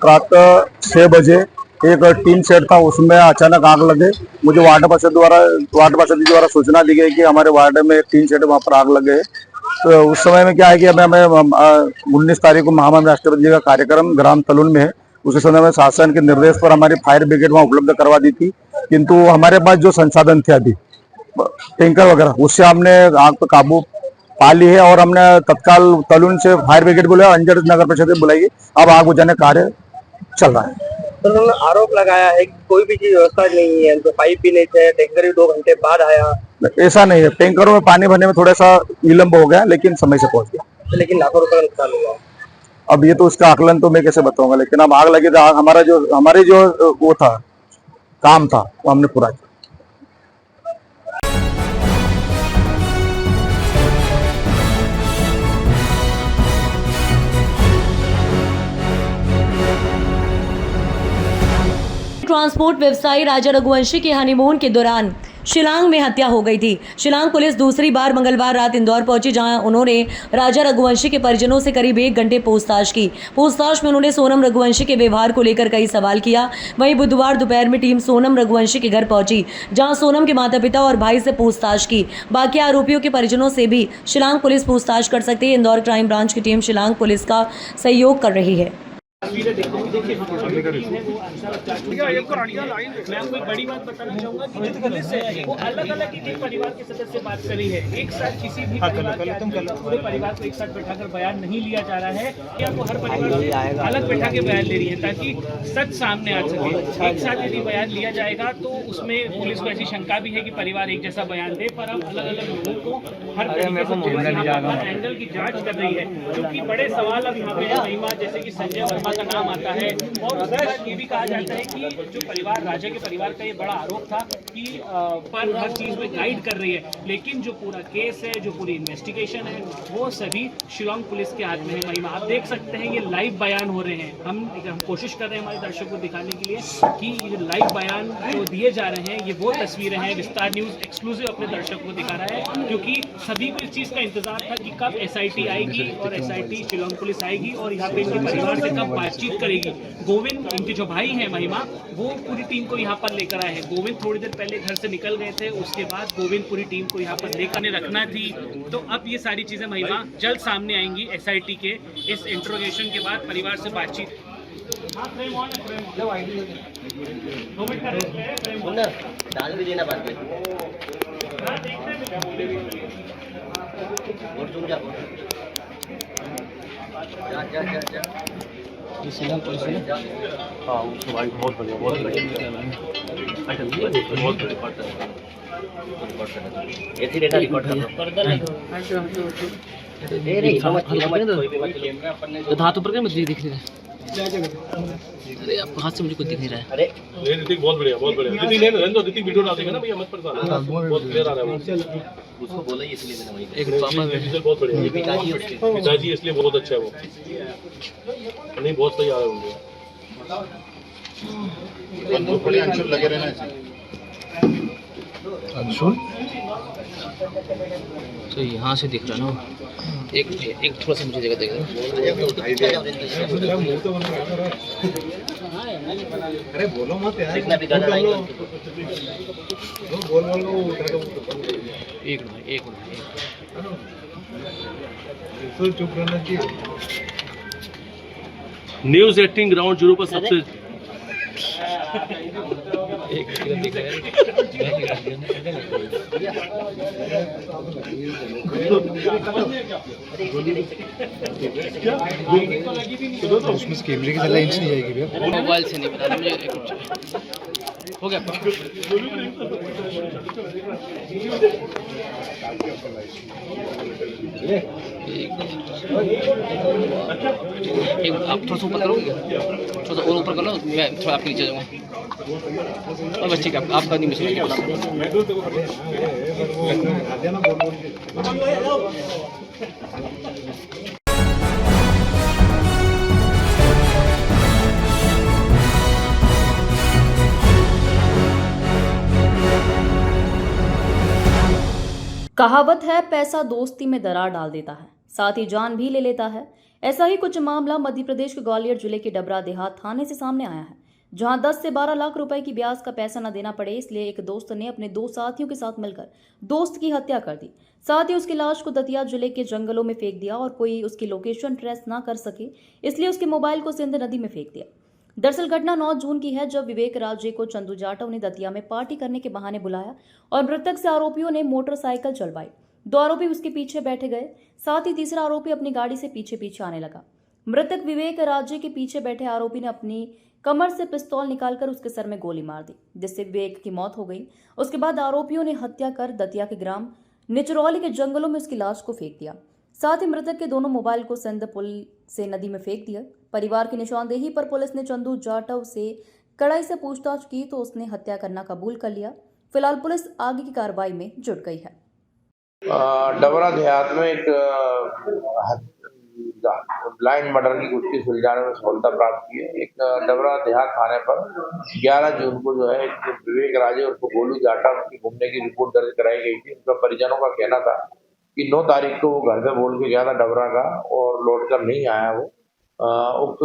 प्रातः 6 बजे एक टीन शेड था, उसमें अचानक आग लगे। मुझे वार्ड पार्षद द्वारा सूचना दी गई कि हमारे वार्ड में एक टीन शेड वहाँ पर आग लगे। तो उस समय में क्या है कि हमें 19 तारीख को महामहिम राष्ट्रपति जी का कार्यक्रम ग्राम तलुन में है, उसी समय में शासन के निर्देश पर हमारी फायर ब्रिगेड वहाँ उपलब्ध करवा दी थी, किंतु हमारे पास जो संसाधन थे अभी टैंकर वगैरह, उससे हमने आग पर काबू पा ली है और हमने तत्काल तलुन से फायर ब्रिगेड बुलाया, अंजड़ नगर परिषद बुलाई। अब आग बुझाने कार्य चल रहा है। तो उन्होंने आरोप लगाया है कि कोई भी चीज व्यवस्था नहीं है, तो पाइप भी नहीं थे, टैंकर भी 2 घंटे बाद आया। ऐसा नहीं है, टैंकरों में पानी भरने में थोड़ा सा विलम्ब हो गया, लेकिन समय से पहुंच गया। लेकिन लाखों रुपए का नुकसान हुआ। अब ये तो उसका आकलन तो मैं कैसे बताऊंगा, लेकिन अब आग लगी तो हमारे जो वो था काम था वो हमने पूरा किया। ट्रांसपोर्ट व्यवसायी राजा रघुवंशी के हनीमून के दौरान शिलांग में हत्या हो गई थी। शिलांग पुलिस दूसरी बार मंगलवार रात इंदौर पहुंची, जहां उन्होंने राजा रघुवंशी के परिजनों से करीब 1 घंटे पूछताछ की। पूछताछ में उन्होंने सोनम रघुवंशी के व्यवहार को लेकर कई सवाल किया। वहीं बुधवार दोपहर में टीम सोनम रघुवंशी के घर पहुंची, जहां सोनम के माता पिता और भाई से पूछताछ की। बाकी आरोपियों के परिजनों से भी शिलांग पुलिस पूछताछ कर सकती है। इंदौर क्राइम ब्रांच की टीम शिलांग पुलिस का सहयोग कर रही है। मैं आपको एक बड़ी बात बताना चाहूंगा कि जो पुलिस है वो अलग अलग एक परिवार के सदस्य से बात करी है। एक साथ किसी भी पूरे परिवार को एक साथ बैठाकर बयान नहीं लिया जा रहा है, या वो हर परिवार से अलग बैठा के बयान ले रही है ताकि सच सामने आ सके। एक साथ यदि बयान लिया जाएगा तो उसमें पुलिस को ऐसी शंका भी है कि परिवार एक जैसा बयान दे, पर अब अलग अलग लोगों को हर एंगल की जाँच कर रही है, क्योंकि बड़े सवाल अब यहाँ पे है महिमा, जैसे कि संजय वर्मा का नाम आता है। और उसके बाद ये भी कहा जाता है कि जो परिवार राजा के परिवार का ये बड़ा आरोप था कि पर हर चीज में गाइड कर रही है, लेकिन जो पूरा केस है, जो पूरी इन्वेस्टिगेशन है, वो सभी शिलांग पुलिस के हाथ में है। महिमा आप देख सकते हैं ये लाइव बयान हो रहे हैं। हम कोशिश कर रहे हैं हमारे दर्शकों को दिखाने के लिए कि ये लाइव बयान जो दिए जा रहे हैं ये वो तस्वीरें हैं। विस्तार न्यूज एक्सक्लूसिव अपने दर्शकों को दिखा रहा है, क्योंकि सभी को इस चीज का इंतजार था कि कब SIT आएगी और SIT शिलांग पुलिस आएगी और यहाँ पे इनके परिवार से कब बातचीत करेगी। गोविंद इनके जो भाई हैं महिमा, वो पूरी टीम को यहाँ पर लेकर आए हैं। गोविंद थोड़ी देर पहले घर से निकल गए थे, उसके बाद गोविंद पूरी टीम को यहाँ पर लेकर रखना थी। तो अब ये सारी चीजें महिमा जल्द सामने आएंगी। SIT के इस इंट्रोगेशन के बाद परिवार से बातचीत। हाँ उसको भाई बहुत बढ़िया बहुत बढ़िया डेटा रिकॉर्ड हाथ ऊपर मुझे दिख रहा है। अरे आपको हाथ से मुझे कुछ दिख नहीं रहा है। अरे ऋतिक बहुत बढ़िया बहुत बढ़िया। ऋतिक ने रहने दो, ऋतिक वीडियो डाल देगा ना भैया, मत परेशान, बहुत क्लियर आ रहा है। उसको बोला ही इसलिए मैंने वही एक पापा बहुत बढ़िया पिताजी इसलिए बहुत अच्छा है वो, नहीं बहुत सही आ रहा है उनको। बड़े अंशुल लगे रहना चाहिए। अंशुल तो यहाँ से दिख रहा ना, एक थोड़ा सा मुझे जगह देगा। अरे बोलो मत यार, एक चुप रहना चाहिए। न्यूज 18 ग्राउंड जीरो पर सबसे उसमें कैमरे की जगह इंच नहीं जाएगी भैया। मोबाइल से नहीं पता मुझे। हो गया एक आप थोड़ा सा ऊपर करोगे, थोड़ा सा और ऊपर कर लो, मैं थोड़ा आपके नीचे जाऊँगा। और बस ठीक है, आपका नहीं मिलेगा। कहावत है, पैसा दोस्ती में दरार डाल देता है, साथ ही जान भी ले लेता है। ऐसा ही कुछ मामला मध्य प्रदेश के ग्वालियर जिले के डबरा देहात थाने से सामने आया है, जहां 10 से 12 लाख रुपए की ब्याज का पैसा न देना पड़े, इसलिए एक दोस्त ने अपने 2 साथियों के साथ मिलकर दोस्त की हत्या कर दी। साथ ही उसकी लाश को दतिया जिले के जंगलों में फेंक दिया और कोई उसकी लोकेशन ट्रेस न कर सके, इसलिए उसके मोबाइल को सिंध नदी में फेंक दिया। दरअसल घटना 9 जून की है, जब विवेक राज्य को चंदू जाटव ने दतिया में पार्टी करने के बहाने बुलाया और मृतक से आरोपियों ने मोटरसाइकिल चलवाई। 2 आरोपी उसके पीछे बैठे गए, साथ ही तीसरा आरोपी अपनी गाड़ी से पीछे पीछे आने लगा। मृतक विवेक राज्य के पीछे बैठे आरोपी ने अपनी कमर से पिस्तौल निकालकर उसके सर में गोली मार दी, जिससे विवेक की मौत हो गई। उसके बाद आरोपियों ने हत्या कर दतिया के ग्राम निचरौली के जंगलों में उसकी लाश को फेंक दिया। साथ ही मृतक के दोनों मोबाइल को सिंध पुल से नदी में फेंक दिया। परिवार की निशानदेही पर पुलिस ने चंदू जाटव से कड़ाई से पूछताछ की तो उसने हत्या करना कबूल कर लिया। फिलहाल पुलिस आगे की कार्रवाई में जुट गई है। डबरा देहात में एक ब्लाइंड मर्डर की गुत्थी सुलझाने में सफलता प्राप्त की है। एक डबरा देहात थाने पर 11 जून को जो है एक विवेक राजे और गोलू जाटा की घूमने की रिपोर्ट दर्ज कराई गई थी। उनका परिजनों का कहना था कि 9 तारीख को वो घर से बोल के गया था डबरा का और लौट कर नहीं आया वो। उक्त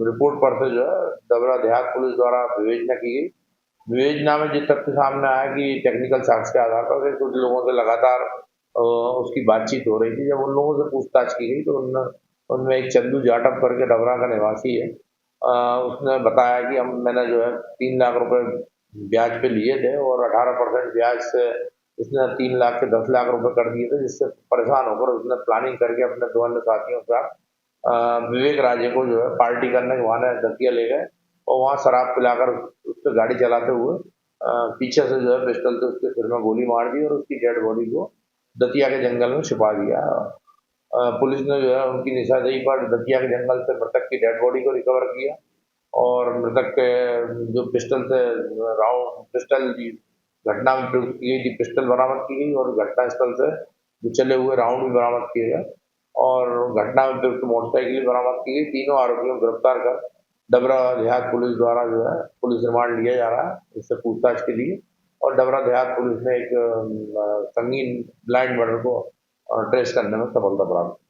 रिपोर्ट पर से जो है डबरा देहात पुलिस द्वारा विवेचना की गई। विवेचना में जिस तथ्य सामने आया कि टेक्निकल साक्ष्य के आधार पर कुछ लोगों से लगातार उसकी बातचीत हो रही थी। जब उन लोगों से पूछताछ की गई तो उनमें एक चंदू जाटव करके डबरा का निवासी है। उसने बताया कि मैंने जो है 3 लाख रुपए ब्याज पे लिए थे और 18% ब्याज से इसने 3 लाख से 10 लाख रुपए कर दिए थे, जिससे परेशान होकर उसने प्लानिंग करके अपने 2 अन्य साथियों के साथ विवेक राजे को जो है पार्टी करने के बहाने दतिया ले गए और वहाँ शराब पिलाकर उस पर गाड़ी चलाते हुए पीछे से जो है पिस्टल से उसके सिर में गोली मार दी और उसकी डेड बॉडी को दतिया के जंगल में छिपा दिया। पुलिस ने जो है उनकी निशानदेही पर दतिया के जंगल से मृतक की डेड बॉडी को रिकवर किया और मृतक के जो पिस्टल घटना में प्रयुक्त की गई थी पिस्टल बरामद की गई और घटनास्थल से जो चले हुए राउंड भी बरामद किए गए और घटना में प्रयुक्त मोटरसाइकिल भी बरामद की गई। तीनों आरोपियों को गिरफ्तार कर डबरा देहात पुलिस द्वारा जो है पुलिस रिमांड लिया जा रहा है इससे पूछताछ के लिए। और डबरा देहात पुलिस ने एक संगीन ब्लाइंड मर्डर को ट्रेस करने में सफलता प्राप्त।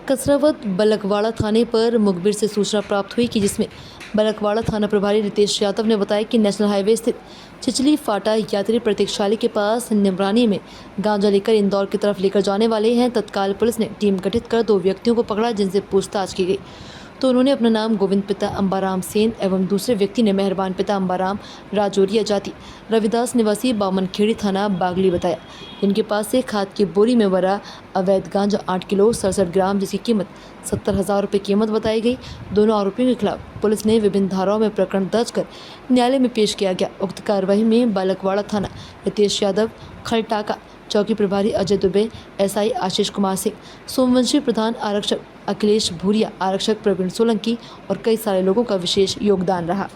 कसरावत बलकवाड़ा थाने पर मुखबिर से सूचना प्राप्त हुई कि जिसमें बलकवाड़ा थाना प्रभारी रितेश यादव ने बताया कि नेशनल हाईवे स्थित चिचली फाटा यात्री प्रतीक्षालय के पास निमरानी में गांजा लेकर इंदौर की तरफ लेकर जाने वाले हैं। तत्काल पुलिस ने टीम गठित कर 2 व्यक्तियों को पकड़ा जिनसे पूछताछ की गई तो उन्होंने अपना नाम गोविंद पिता अंबाराम सेन एवं दूसरे व्यक्ति ने मेहरबान पिता अंबाराम राजौरिया जाति रविदास निवासी बामनखेड़ी थाना बागली बताया। इनके पास से खाद की बोरी में भरा अवैध गांजा 8 किलो 67 ग्राम जिसकी कीमत 70,000 रुपये कीमत बताई गई। दोनों आरोपियों के खिलाफ पुलिस ने विभिन्न धाराओं में प्रकरण दर्ज कर न्यायालय में पेश किया गया। उक्त कार्रवाई में बालकवाड़ा थाना रितेश यादव, खलटाका चौकी प्रभारी अजय दुबे, एसआई आशीष कुमार सिंह, सोमवंशी प्रधान आरक्षक अखिलेश भूरिया, आरक्षक प्रवीण सोलंकी और कई सारे लोगों का विशेष योगदान रहा।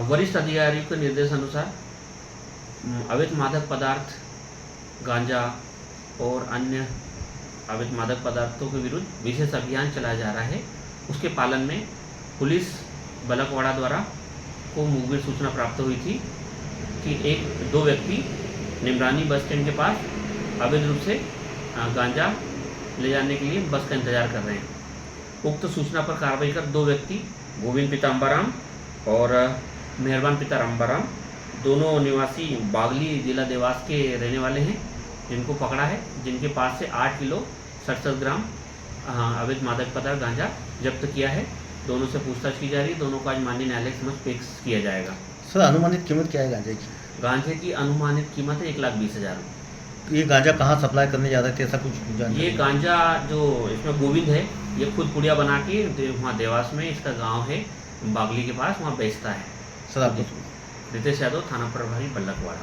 वरिष्ठ अधिकारी के निर्देश अनुसार अवैध मादक पदार्थ गांजा और अन्य अवैध मादक पदार्थों के विरुद्ध विशेष अभियान चलाया जा रहा है। उसके पालन में पुलिस बलकवाड़ा द्वारा को मुखबिर सूचना प्राप्त हुई थी कि 2 व्यक्ति निमरानी बस स्टैंड के पास अवैध रूप से गांजा ले जाने के लिए बस का इंतजार कर रहे हैं। उक्त सूचना पर कार्रवाई कर 2 व्यक्ति गोविंद पिता अंबाराम और मेहरबान पिता अंबाराम दोनों निवासी बागली जिला देवास के रहने वाले हैं जिनको पकड़ा है, जिनके पास से 8 किलो 67 ग्राम अवैध मादक पदार्थ गांजा जब्त किया है। दोनों से पूछताछ की जा रही है। दोनों को आज माननीय न्यायालय के समक्ष पेश किया जाएगा। सर, अनुमानित कीमत क्या है गांजे की? गांजे की अनुमानित कीमत है 1,20,000 रुपये। ये गांजा कहाँ सप्लाई करने जा रहे थे, ऐसा कुछ जानकारी? ये गांजा जो इसमें गोविंद है ये खुद पुड़िया बना के वहाँ देवास में इसका गांव है बागली के पास, वहाँ बेचता है। सर, आप रितेश यादव, थाना प्रभारी बलकवाड़ा।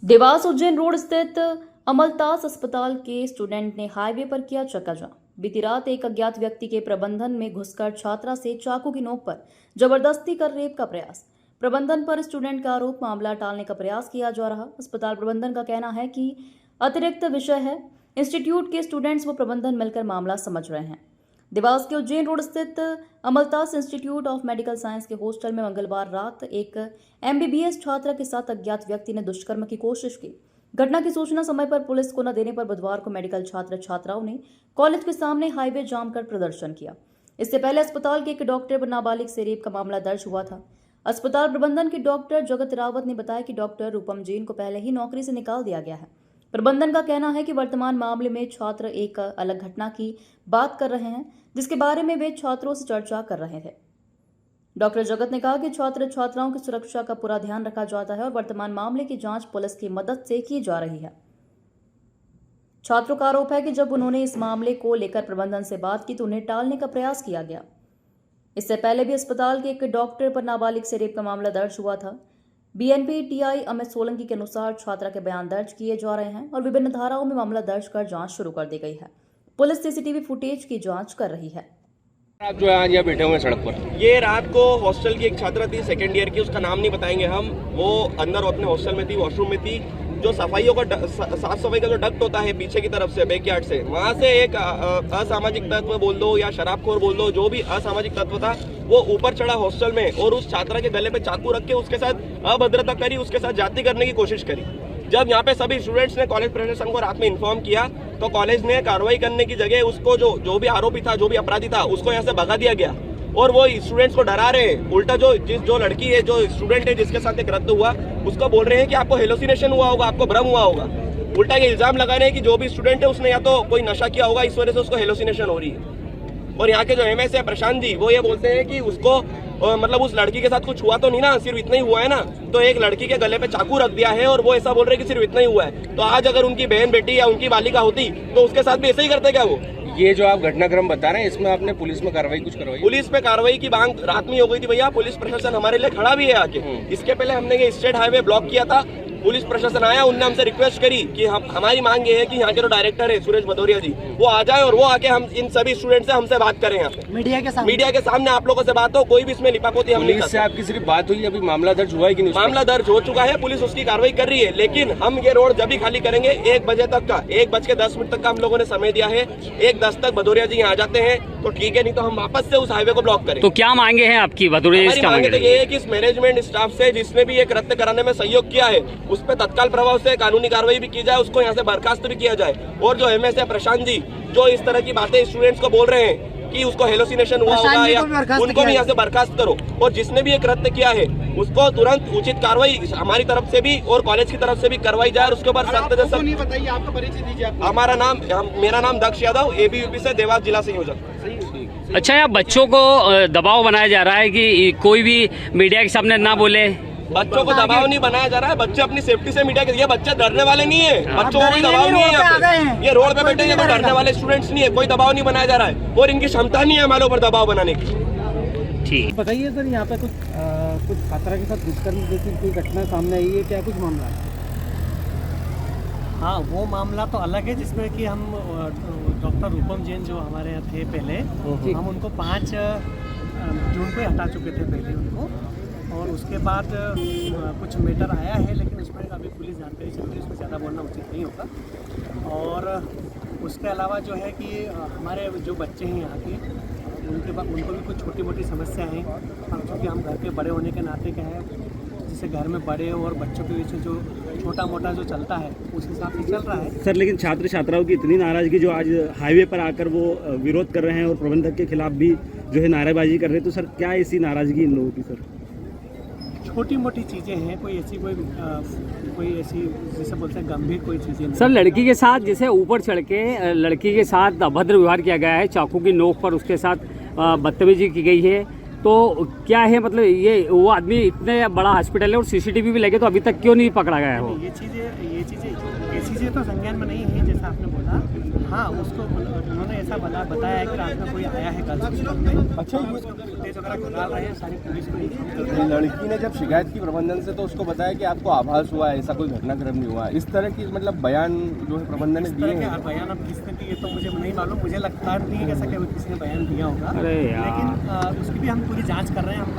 देवास उज्जैन रोड स्थित अमलतास अस्पताल के स्टूडेंट ने हाईवे पर किया चक्काजाम। बीती रात एक अज्ञात व्यक्ति के प्रबंधन में घुसकर छात्रा से चाकू की नोक पर जबरदस्ती कर रेप का प्रयास। प्रबंधन पर स्टूडेंट का आरोप, मामला टालने का प्रयास किया जा रहा। अस्पताल प्रबंधन का कहना है कि अतिरिक्त विषय है, इंस्टीट्यूट के स्टूडेंट्स व प्रबंधन मिलकर मामला समझ रहे हैं। देवास के उज्जैन रोड स्थित अमलतास इंस्टीट्यूट ऑफ मेडिकल साइंस के हॉस्टल में मंगलवार रात एक MBBS छात्रा के साथ अज्ञात व्यक्ति ने दुष्कर्म की कोशिश की। घटना की सूचना समय पर पुलिस को न देने पर बुधवार को मेडिकल छात्र छात्राओं ने कॉलेज के सामने हाईवे जाम कर प्रदर्शन किया। इससे पहले अस्पताल के एक डॉक्टर पर नाबालिग से रेप का मामला दर्ज हुआ था। अस्पताल प्रबंधन के डॉक्टर जगत रावत ने बताया कि डॉक्टर रूपम जैन को पहले ही नौकरी से निकाल दिया गया है। प्रबंधन का कहना है कि वर्तमान मामले में छात्र एक अलग घटना की बात कर रहे हैं, जिसके बारे में वे छात्रों से चर्चा कर रहे थे। डॉक्टर जगत ने कहा कि छात्र छात्राओं की सुरक्षा का पूरा ध्यान रखा जाता है और वर्तमान मामले की जांच पुलिस की मदद से की जा रही है। छात्रों का आरोप है कि जब उन्होंने इस मामले को लेकर प्रबंधन से बात की तो उन्हें टालने का प्रयास किया गया। इससे पहले भी अस्पताल के एक डॉक्टर पर नाबालिग से रेप का मामला दर्ज हुआ था। बीएनपी टीआई अमित सोलंकी के अनुसार छात्रा के बयान दर्ज किए जा रहे हैं और विभिन्न धाराओं में मामला दर्ज कर जांच शुरू कर दी गई है। पुलिस सीसीटीवी फुटेज की जांच कर रही है। आप जो है आज यहाँ बैठे हुए हैं सड़क पर, ये रात को हॉस्टल की एक छात्रा थी सेकेंड ईयर की, उसका नाम नहीं बताएंगे हम, वो अंदर अपने हॉस्टल में थी, वॉशरूम में थी। जो सफाइयों का साफ सफाई का जो डक्ट होता है पीछे की तरफ से बैकयार्ड से, वहाँ से एक असामाजिक तत्व बोल दो या शराबखोर बोल दो, जो भी असामाजिक तत्व था वो ऊपर चढ़ा हॉस्टल में और उस छात्रा के गले पे चाकू रख के उसके साथ अभद्रता करी, उसके साथ जाति करने की कोशिश करी। जब यहाँ पे सभी स्टूडेंट्स ने कॉलेज प्रशासन को रात में इन्फॉर्म किया तो कॉलेज ने कार्रवाई करने की जगह उसको जो भी आरोपी था, जो भी अपराधी था, उसको यहाँ से भगा दिया गया और वो स्टूडेंट्स को डरा रहे हैं। उल्टा जो लड़की है, जो स्टूडेंट है जिसके साथ एक रद्द हुआ, उसको बोल रहे हैं कि आपको हेलोसिनेशन हुआ होगा, आपको भ्रम हुआ होगा। उल्टा ये इल्जाम लगा रहे हैं कि जो भी स्टूडेंट है उसने या तो कोई नशा किया होगा, इस वजह से उसको हेलोसिनेशन हो रही है। और यहाँ के जो एमएस है प्रशांत जी, वो ये बोलते हैं कि उसको मतलब उस लड़की के साथ कुछ हुआ तो नहीं ना, सिर्फ इतना ही हुआ है ना। तो एक लड़की के गले पे चाकू रख दिया है और वो ऐसा बोल रहे हैं कि सिर्फ इतना ही हुआ है। तो आज अगर उनकी बहन बेटी या उनकी बालिका होती तो उसके साथ भी ऐसे ही करते क्या वो? ये जो आप घटनाक्रम बता रहे हैं, इसमें आपने पुलिस में कार्रवाई कुछ करवाई? पुलिस में कार्रवाई की मांग रात में हो गई थी भैया, पुलिस प्रशासन हमारे लिए खड़ा भी है आके। इसके पहले हमने ये स्टेट हाईवे ब्लॉक किया था, पुलिस प्रशासन आया, उनने हमसे रिक्वेस्ट करी कि हमारी मांग ये है कि यहाँ के जो डायरेक्टर है सुरेश भदौरिया जी, वो आ जाए और वो आके हम इन सभी स्टूडेंट से हमसे बात करें यहाँ पे मीडिया के सामने आप लोगों से बात हो। कोई भी इसमें लिपापोती हम नहीं करते। आपकी सिर्फ बात हुई, अभी मामला दर्ज हुआ है कि नहीं? मामला दर्ज हो चुका है, पुलिस उसकी कार्रवाई कर रही है, लेकिन हम ये रोड जब भी खाली करेंगे 1 बजे तक का, 1:10 तक का हम लोगों ने समय दिया है। 1:10 तक भदौरिया जी यहाँ आ जाते हैं तो ठीक है, नहीं तो हम वापस से उस हाईवे को ब्लॉक करें। तो क्या मांगे हैं आपकी भदौरिया जी? मांगे तो ये है कि इस मैनेजमेंट स्टाफ से जिसने भी एक रद्द कराने में सहयोग किया है उस पर तत्काल प्रभाव से कानूनी कार्रवाई भी की जाए, उसको यहाँ से बर्खास्त भी किया जाए। और जो एमएस है प्रशांत जी, जो इस तरह की बातें स्टूडेंट्स को बोल रहे हैं कि उसको हेलोसिनेशन हुआ होगा, या उनको भी यहाँ से बर्खास्त करो। और जिसने भी एक रद्द किया है उसको तुरंत उचित कार्रवाई हमारी तरफ से भी और कॉलेज की तरफ से भी करवाई जाए। और उसके बाद सख्त से सख्त। बताइए, आपका परिचय दीजिए। मेरा नाम दक्ष यादव, एबीवीपी से देवास जिला संयोजक। अच्छा, यहाँ बच्चों को दबाव बनाया जा रहा है कि कोई भी मीडिया के सामने ना बोले। बच्चों को दबाव नहीं बनाया जा रहा है, बच्चे अपनी सेफ्टी से मीडिया के, ये बच्चे डरने वाले नहीं है, बच्चों को कोई दबाव नहीं है यहाँ पे। ये रोड पे बैठे हैं, कोई डरने वाले स्टूडेंट्स नहीं है, कोई दबाव नहीं बनाया जा रहा है और इनकी क्षमता नहीं है हमारे ऊपर दबाव बनाने की। ठीक, बताइए सर, यहाँ पे कुछ छात्रा के साथ दुष्कर्म जैसी कोई घटना सामने आई है, क्या कुछ मामला है? हाँ, वो मामला तो अलग है जिसमें कि हम डॉक्टर रूपम जैन जो हमारे यहाँ थे पहले, हम उनको 5 जून को हटा चुके थे पहले उनको, और उसके बाद कुछ मैटर आया है, लेकिन उसमें अभी पुलिस जानकारी चल रही है, उसमें ज़्यादा बोलना उचित नहीं होगा। और उसके अलावा जो है कि हमारे जो बच्चे हैं यहाँ के, उनको भी कुछ छोटी मोटी समस्या है, क्योंकि हम घर के बड़े होने के नाते क्या है, जैसे घर में बड़े और बच्चों के बीच में जो छोटा मोटा जो चलता है उस हिसाब से चल रहा है। सर, लेकिन छात्र छात्राओं की इतनी नाराजगी जो आज हाईवे पर आकर वो विरोध कर रहे हैं और प्रबंधक के खिलाफ भी जो है नारेबाजी कर रहे हैं, तो सर क्या ऐसी नाराजगी इन लोगों की? सर, छोटी मोटी चीज़ें हैं, कोई ऐसी जैसे बोलते हैं गंभीर कोई चीज़ें। सर, लड़की के साथ जैसे ऊपर चढ़ के लड़की के साथ अभद्र व्यवहार किया गया है, चाकू की नोक पर उसके साथ बदतमीजी की गई है, तो क्या है मतलब ये वो आदमी इतने बड़ा हॉस्पिटल है और सीसीटीवी भी लगे, तो अभी तक क्यों नहीं पकड़ा गया है वो? ये चीज़ें तो संज्ञान में नहीं है, जैसा आपने बोला। हाँ, उसको उन्होंने ऐसा बताया है कि रात में कोई आया है गर्ल्स हॉस्टल में। अच्छा, तेज वगैरह डाल रहे हैं, सारी पुलिस को। लड़की ने जब शिकायत की प्रबंधन से तो उसको बताया कि आपको आभास हुआ है, ऐसा कोई घटनाक्रम नहीं हुआ है। इस तरह की मतलब बयान जो है प्रबंधन ने दिए हैं। बयान अब किसने दिए तो मुझे नहीं मालूम, मुझे लगता नहीं है ऐसा कि किसने बयान दिया होगा, लेकिन उसकी भी हम पूरी जाँच कर रहे हैं। हम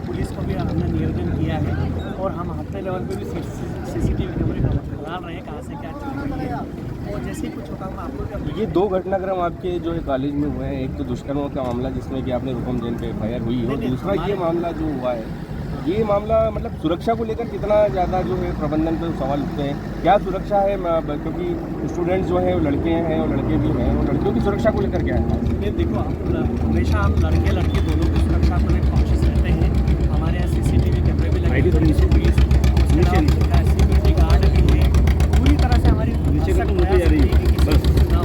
पुलिस को भी हमने निवेदन किया है और हम अपने लेवल पर भी CCTV कैमरे डाल रहे हैं, कहाँ से क्या चल रही है, और जैसे ही कुछ होगा हम आपको। ये 2 घटनाक्रम आपके जो है कॉलेज में हुए हैं, एक तो दुष्कर्म का मामला जिसमें कि आपने रूपम जैन पे FIR हुई है, और दूसरा ये मामला जो हुआ है, ये मामला मतलब सुरक्षा को लेकर कितना ज़्यादा जो है प्रबंधन पे सवाल उठते हैं? क्या सुरक्षा है? क्योंकि स्टूडेंट्स जो हैं वो लड़के हैं और लड़के भी हैं, और लड़कियों की सुरक्षा को लेकर क्या है? ये देखो, हमेशा हम लड़के लड़की दोनों की सुरक्षा को लेकर कॉन्शियस रहते हैं। हमारे यहाँ CCTV कैमरे भी लगे, सिक्योरिटी गार्ड भी है, पूरी तरह से हमारी ना हो।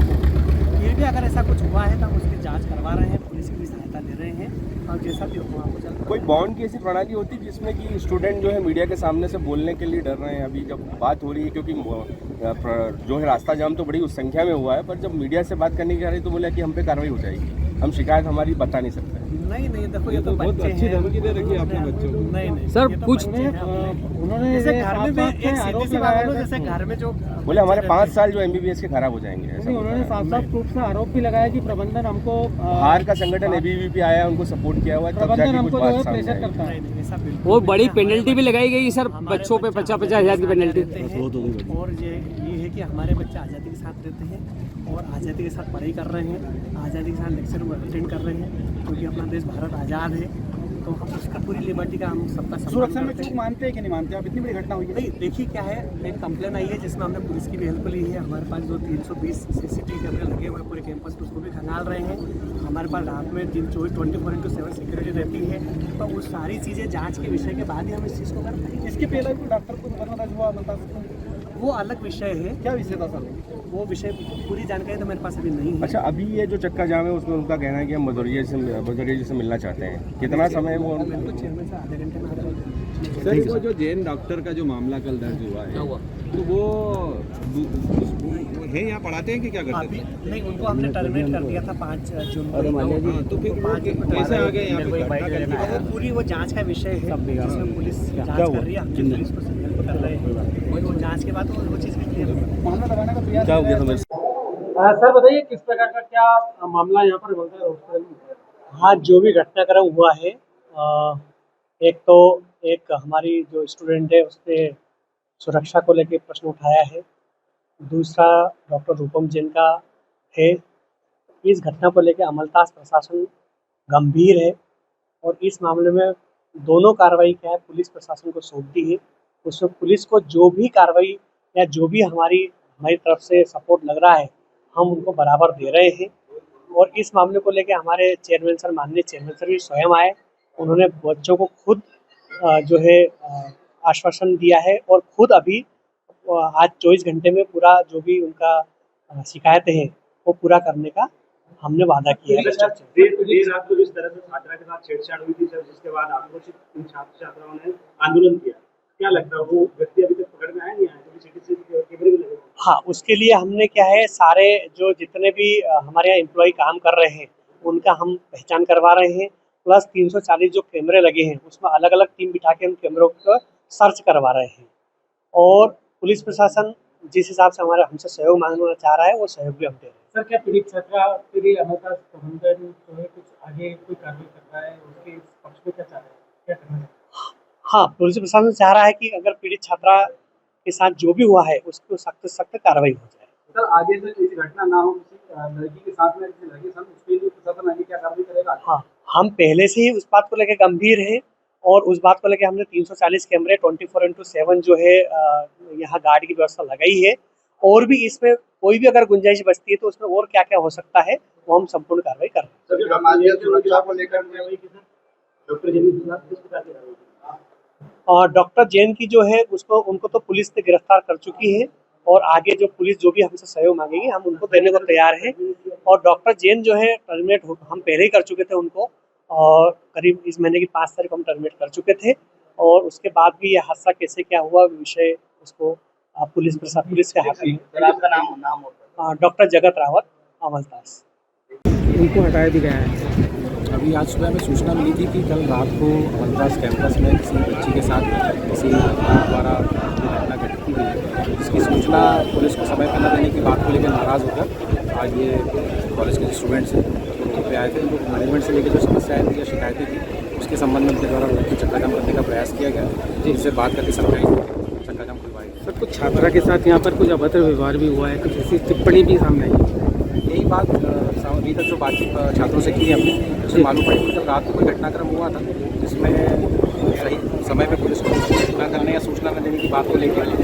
फिर भी अगर ऐसा कुछ हुआ है तो हम उसकी जांच करवा रहे हैं, पुलिस की भी सहायता ले रहे हैं, और जैसा भी होगा आपको चल। कोई बॉन्ड की ऐसी प्रणाली होती है जिसमें कि स्टूडेंट जो है मीडिया के सामने से बोलने के लिए डर रहे हैं? अभी जब बात हो रही है, क्योंकि जो है रास्ता जाम तो बड़ी उस संख्या में हुआ है, पर जब मीडिया से बात करने की आ रही है तो बोला कि हम पे कार्रवाई हो जाएगी। हम शिकायत हमारी बता नहीं सकते। नहीं देखो ये तो बहुत अच्छी धमकी दे रखी है आपने बच्चों को। नहीं सर ये तो कुछ बच्चे हैं अपने। उन्होंने जैसे घर में एक सीधी सी बात बोलो, जैसे घर में जो बोले हमारे 5 साल जो MBBS के खराब हो जाएंगे। उन्होंने साफ रूप से आरोप भी लगाया कि प्रबंधन हमको बाहर का संगठन ABVP आया, उनको सपोर्ट किया हुआ है, तब जाके कुछ बात सामने आई। करता है। वो बड़ी पेनल्टी भी लगाई गई सर, बच्चों पे 50-50 हज़ार की पेनल्टी। और ये है कि हमारे बच्चे आज़ादी के साथ रहते हैं और आज़ादी के साथ पढ़ाई कर रहे हैं, आज़ादी के साथ लेक्चर अटेंड कर रहे हैं, क्योंकि अपना देश भारत आज़ाद है, तो हम उसका पूरी लिबर्टी का हम सबका सुरक्षा में चूक मानते हैं कि नहीं मानते आप? इतनी बड़ी घटना हुई है। नहीं देखिए क्या है, एक कंप्लेन आई है जिसमें हमने पुलिस की भी हेल्प ली है। हमारे पास जो 320 CCTV कैमरे लगे हुए हैं पूरे कैंपस पे, उसको भी खंगाल रहे हैं। हमारे पास रात में 24/7 सिक्योरिटी रहती है, तो वो सारी चीज़ें जांच के विषय के बाद ही हम इस चीज़ को करते हैं। इसके पहले भी डॉक्टर को मुकदमा दर्ज हुआ बता सकते हैं? वो अलग विषय है। क्या विषय था सर? वो विषय पूरी जानकारी तो मेरे पास अभी नहीं है। अच्छा, अभी ये जो चक्का जाम है उसमें उनका कहना है कि हम भदौरिया जी से मिलना चाहते हैं। कितना समय वो? चेयरमैन से आधे घंटे में आ जाएगा। सर वो जो जैन डॉक्टर का जो मामला कल दर्ज हुआ है, तो वो है यहाँ पढ़ाते हैं कि क्या करते हैं? नहीं, उनको हमने टर्मिनेट कर दिया था 5 जून को। तो फिर कैसे आ गए यहाँ पे? पूरी वो जांच का विषय है, जिसमें पुलिस जांच कर रही है, हम पुलिस को हेल्प कर रहे हैं, वो जांच के बाद वो चीज़ भी क्लियर होगी। मामला दबाने का प्रयास क्या हो गया था? सर बताइए किस प्रकार का क्या मामला यहाँ पर बनता है हॉस्पिटल में? हाँ, जो भी घटनाक्रम हुआ है, एक हमारी जो स्टूडेंट है उसने सुरक्षा को लेकर प्रश्न उठाया है, दूसरा डॉक्टर रूपम जैन का है। इस घटना को लेकर अमलतास प्रशासन गंभीर है और इस मामले में दोनों कार्रवाई क्या है पुलिस प्रशासन को सौंप दी है। उसमें पुलिस को जो भी कार्रवाई या जो भी हमारी तरफ से सपोर्ट लग रहा है हम उनको बराबर दे रहे हैं। और इस मामले को लेकर हमारे चेयरमैन सर, माननीय चेयरमैन सर भी स्वयं आए, उन्होंने बच्चों को खुद जो है आश्वासन दिया है और खुद अभी आज 24 घंटे में पूरा जो भी उनका शिकायतें हैं वो पूरा करने का हमने वादा किया है। देर रात को जिस तरह से छात्रा के साथ छेड़छाड़ हुई थी सर, जिसके बाद आक्रोशित छात्र छात्राओं ने आंदोलन किया, क्या लगता है वो व्यक्ति अभी तक पकड़ में आया नहीं आया? कैमरे भी लगे? हाँ, उसके लिए हमने क्या है, सारे जो जितने भी हमारे यहाँ एम्प्लॉय काम कर रहे हैं उनका हम पहचान करवा रहे हैं, प्लस 340 जो कैमरे लगे हैं उसमें अलग अलग टीम बिठा के हम कैमरों को सर्च करवा रहे हैं। और पुलिस प्रशासन जिस हिसाब से हमसे सहयोग मांगना चाह रहा है वो सहयोग भी हम दे रहे हैं। सर, क्या पीड़ित छात्रा के लिए अमलतास प्रबंधन जो है कुछ आगे कोई कार्रवाई करता है, उसके पक्ष में क्या चाह रहे हैं, क्या करना है? हाँ, पुलिस प्रशासन चाह रहा है कि अगर पीड़ित छात्रा के साथ जो भी हुआ है उसको सख्त से सख्त कार्रवाई हो जाए। सर, आगे से ऐसी घटना ना हो किसी लड़की के साथ में, किसी लड़के के साथ, उसके लिए प्रशासन आगे क्या कार्रवाई करेगा? हाँ, हम पहले से ही उस बात को लेकर गंभीर हैं और उस बात को लेकर हमने 340 कैमरे 24/7 जो है यहाँ गार्ड की व्यवस्था लगाई है। और भी इसमें कोई भी अगर गुंजाइश बचती है तो उसमें और क्या क्या हो सकता है वो हम संपूर्ण कार्रवाई कर रहे हैं। सुरक्षा को लेकर डॉक्टर और डॉक्टर जैन की जो है उनको तो पुलिस ने गिरफ्तार कर चुकी है और आगे जो पुलिस जो भी हमसे सहयोग मांगेगी हम उनको देने को तैयार हैं। और डॉक्टर जैन जो है टर्मिनेट हम पहले ही कर चुके थे उनको, और करीब इस महीने की 5 तारीख को हम टर्मिनेट कर चुके थे। और उसके बाद भी ये हादसा कैसे क्या हुआ विषय उसको पुलिस के हाथ में। डॉक्टर जगत रावत, अमलतास। उनको हटाया भी गया है। अभी आज सुबह हमें सूचना मिली थी कि कल रात को अमलतास कैंपस में किसी बच्ची के साथ किसी द्वारा घटना घटित की गई है, जिसकी सूचना पुलिस को समय पर न देने की बात को लेकर नाराज़ होकर आज ये कॉलेज के स्टूडेंट्स हैं तो पे आए थे। उनको मैनेजमेंट से लेकर जो समस्याएं थी या शिकायतें थी उसके संबंध में उनके द्वारा उनकी चक्का जाम करने का प्रयास किया गया, जिससे बात करके सरकारी चक्का जाम खुलवाई। सर, कुछ छात्रा के साथ यहाँ पर कुछ अभद्र व्यवहार भी हुआ है, कुछ ऐसी टिप्पणी भी सामने आई है। यही बात अभी तक जो बातचीत छात्रों से की हमने उससे मालूम पड़ी कि कल रात को कोई घटनाक्रम हुआ था जिसमें सही समय पे पुलिस को सूचना करने या सूचना न देने की बात को लेकर जो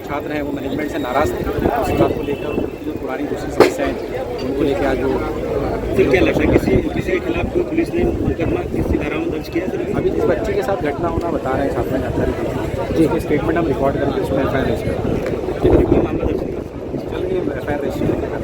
छात्र हैं वो मैनेजमेंट से नाराज़ थे। उस बात को लेकर उनकी जो पुरानी दूसरी समस्याएँ थी उनको लेकर आज जो क्या लगता है किसी के खिलाफ कोई पुलिस ने मुकदमा किसी धारा में दर्ज किया है? अभी जिस बच्चे के साथ घटना होना बता रहे हैं छात्र जानकारी दी जी, स्टेटमेंट हम रिकॉर्ड करके उसमें FIR रजिस्टर मामला दर्ज चलिए FIR रजिस्टर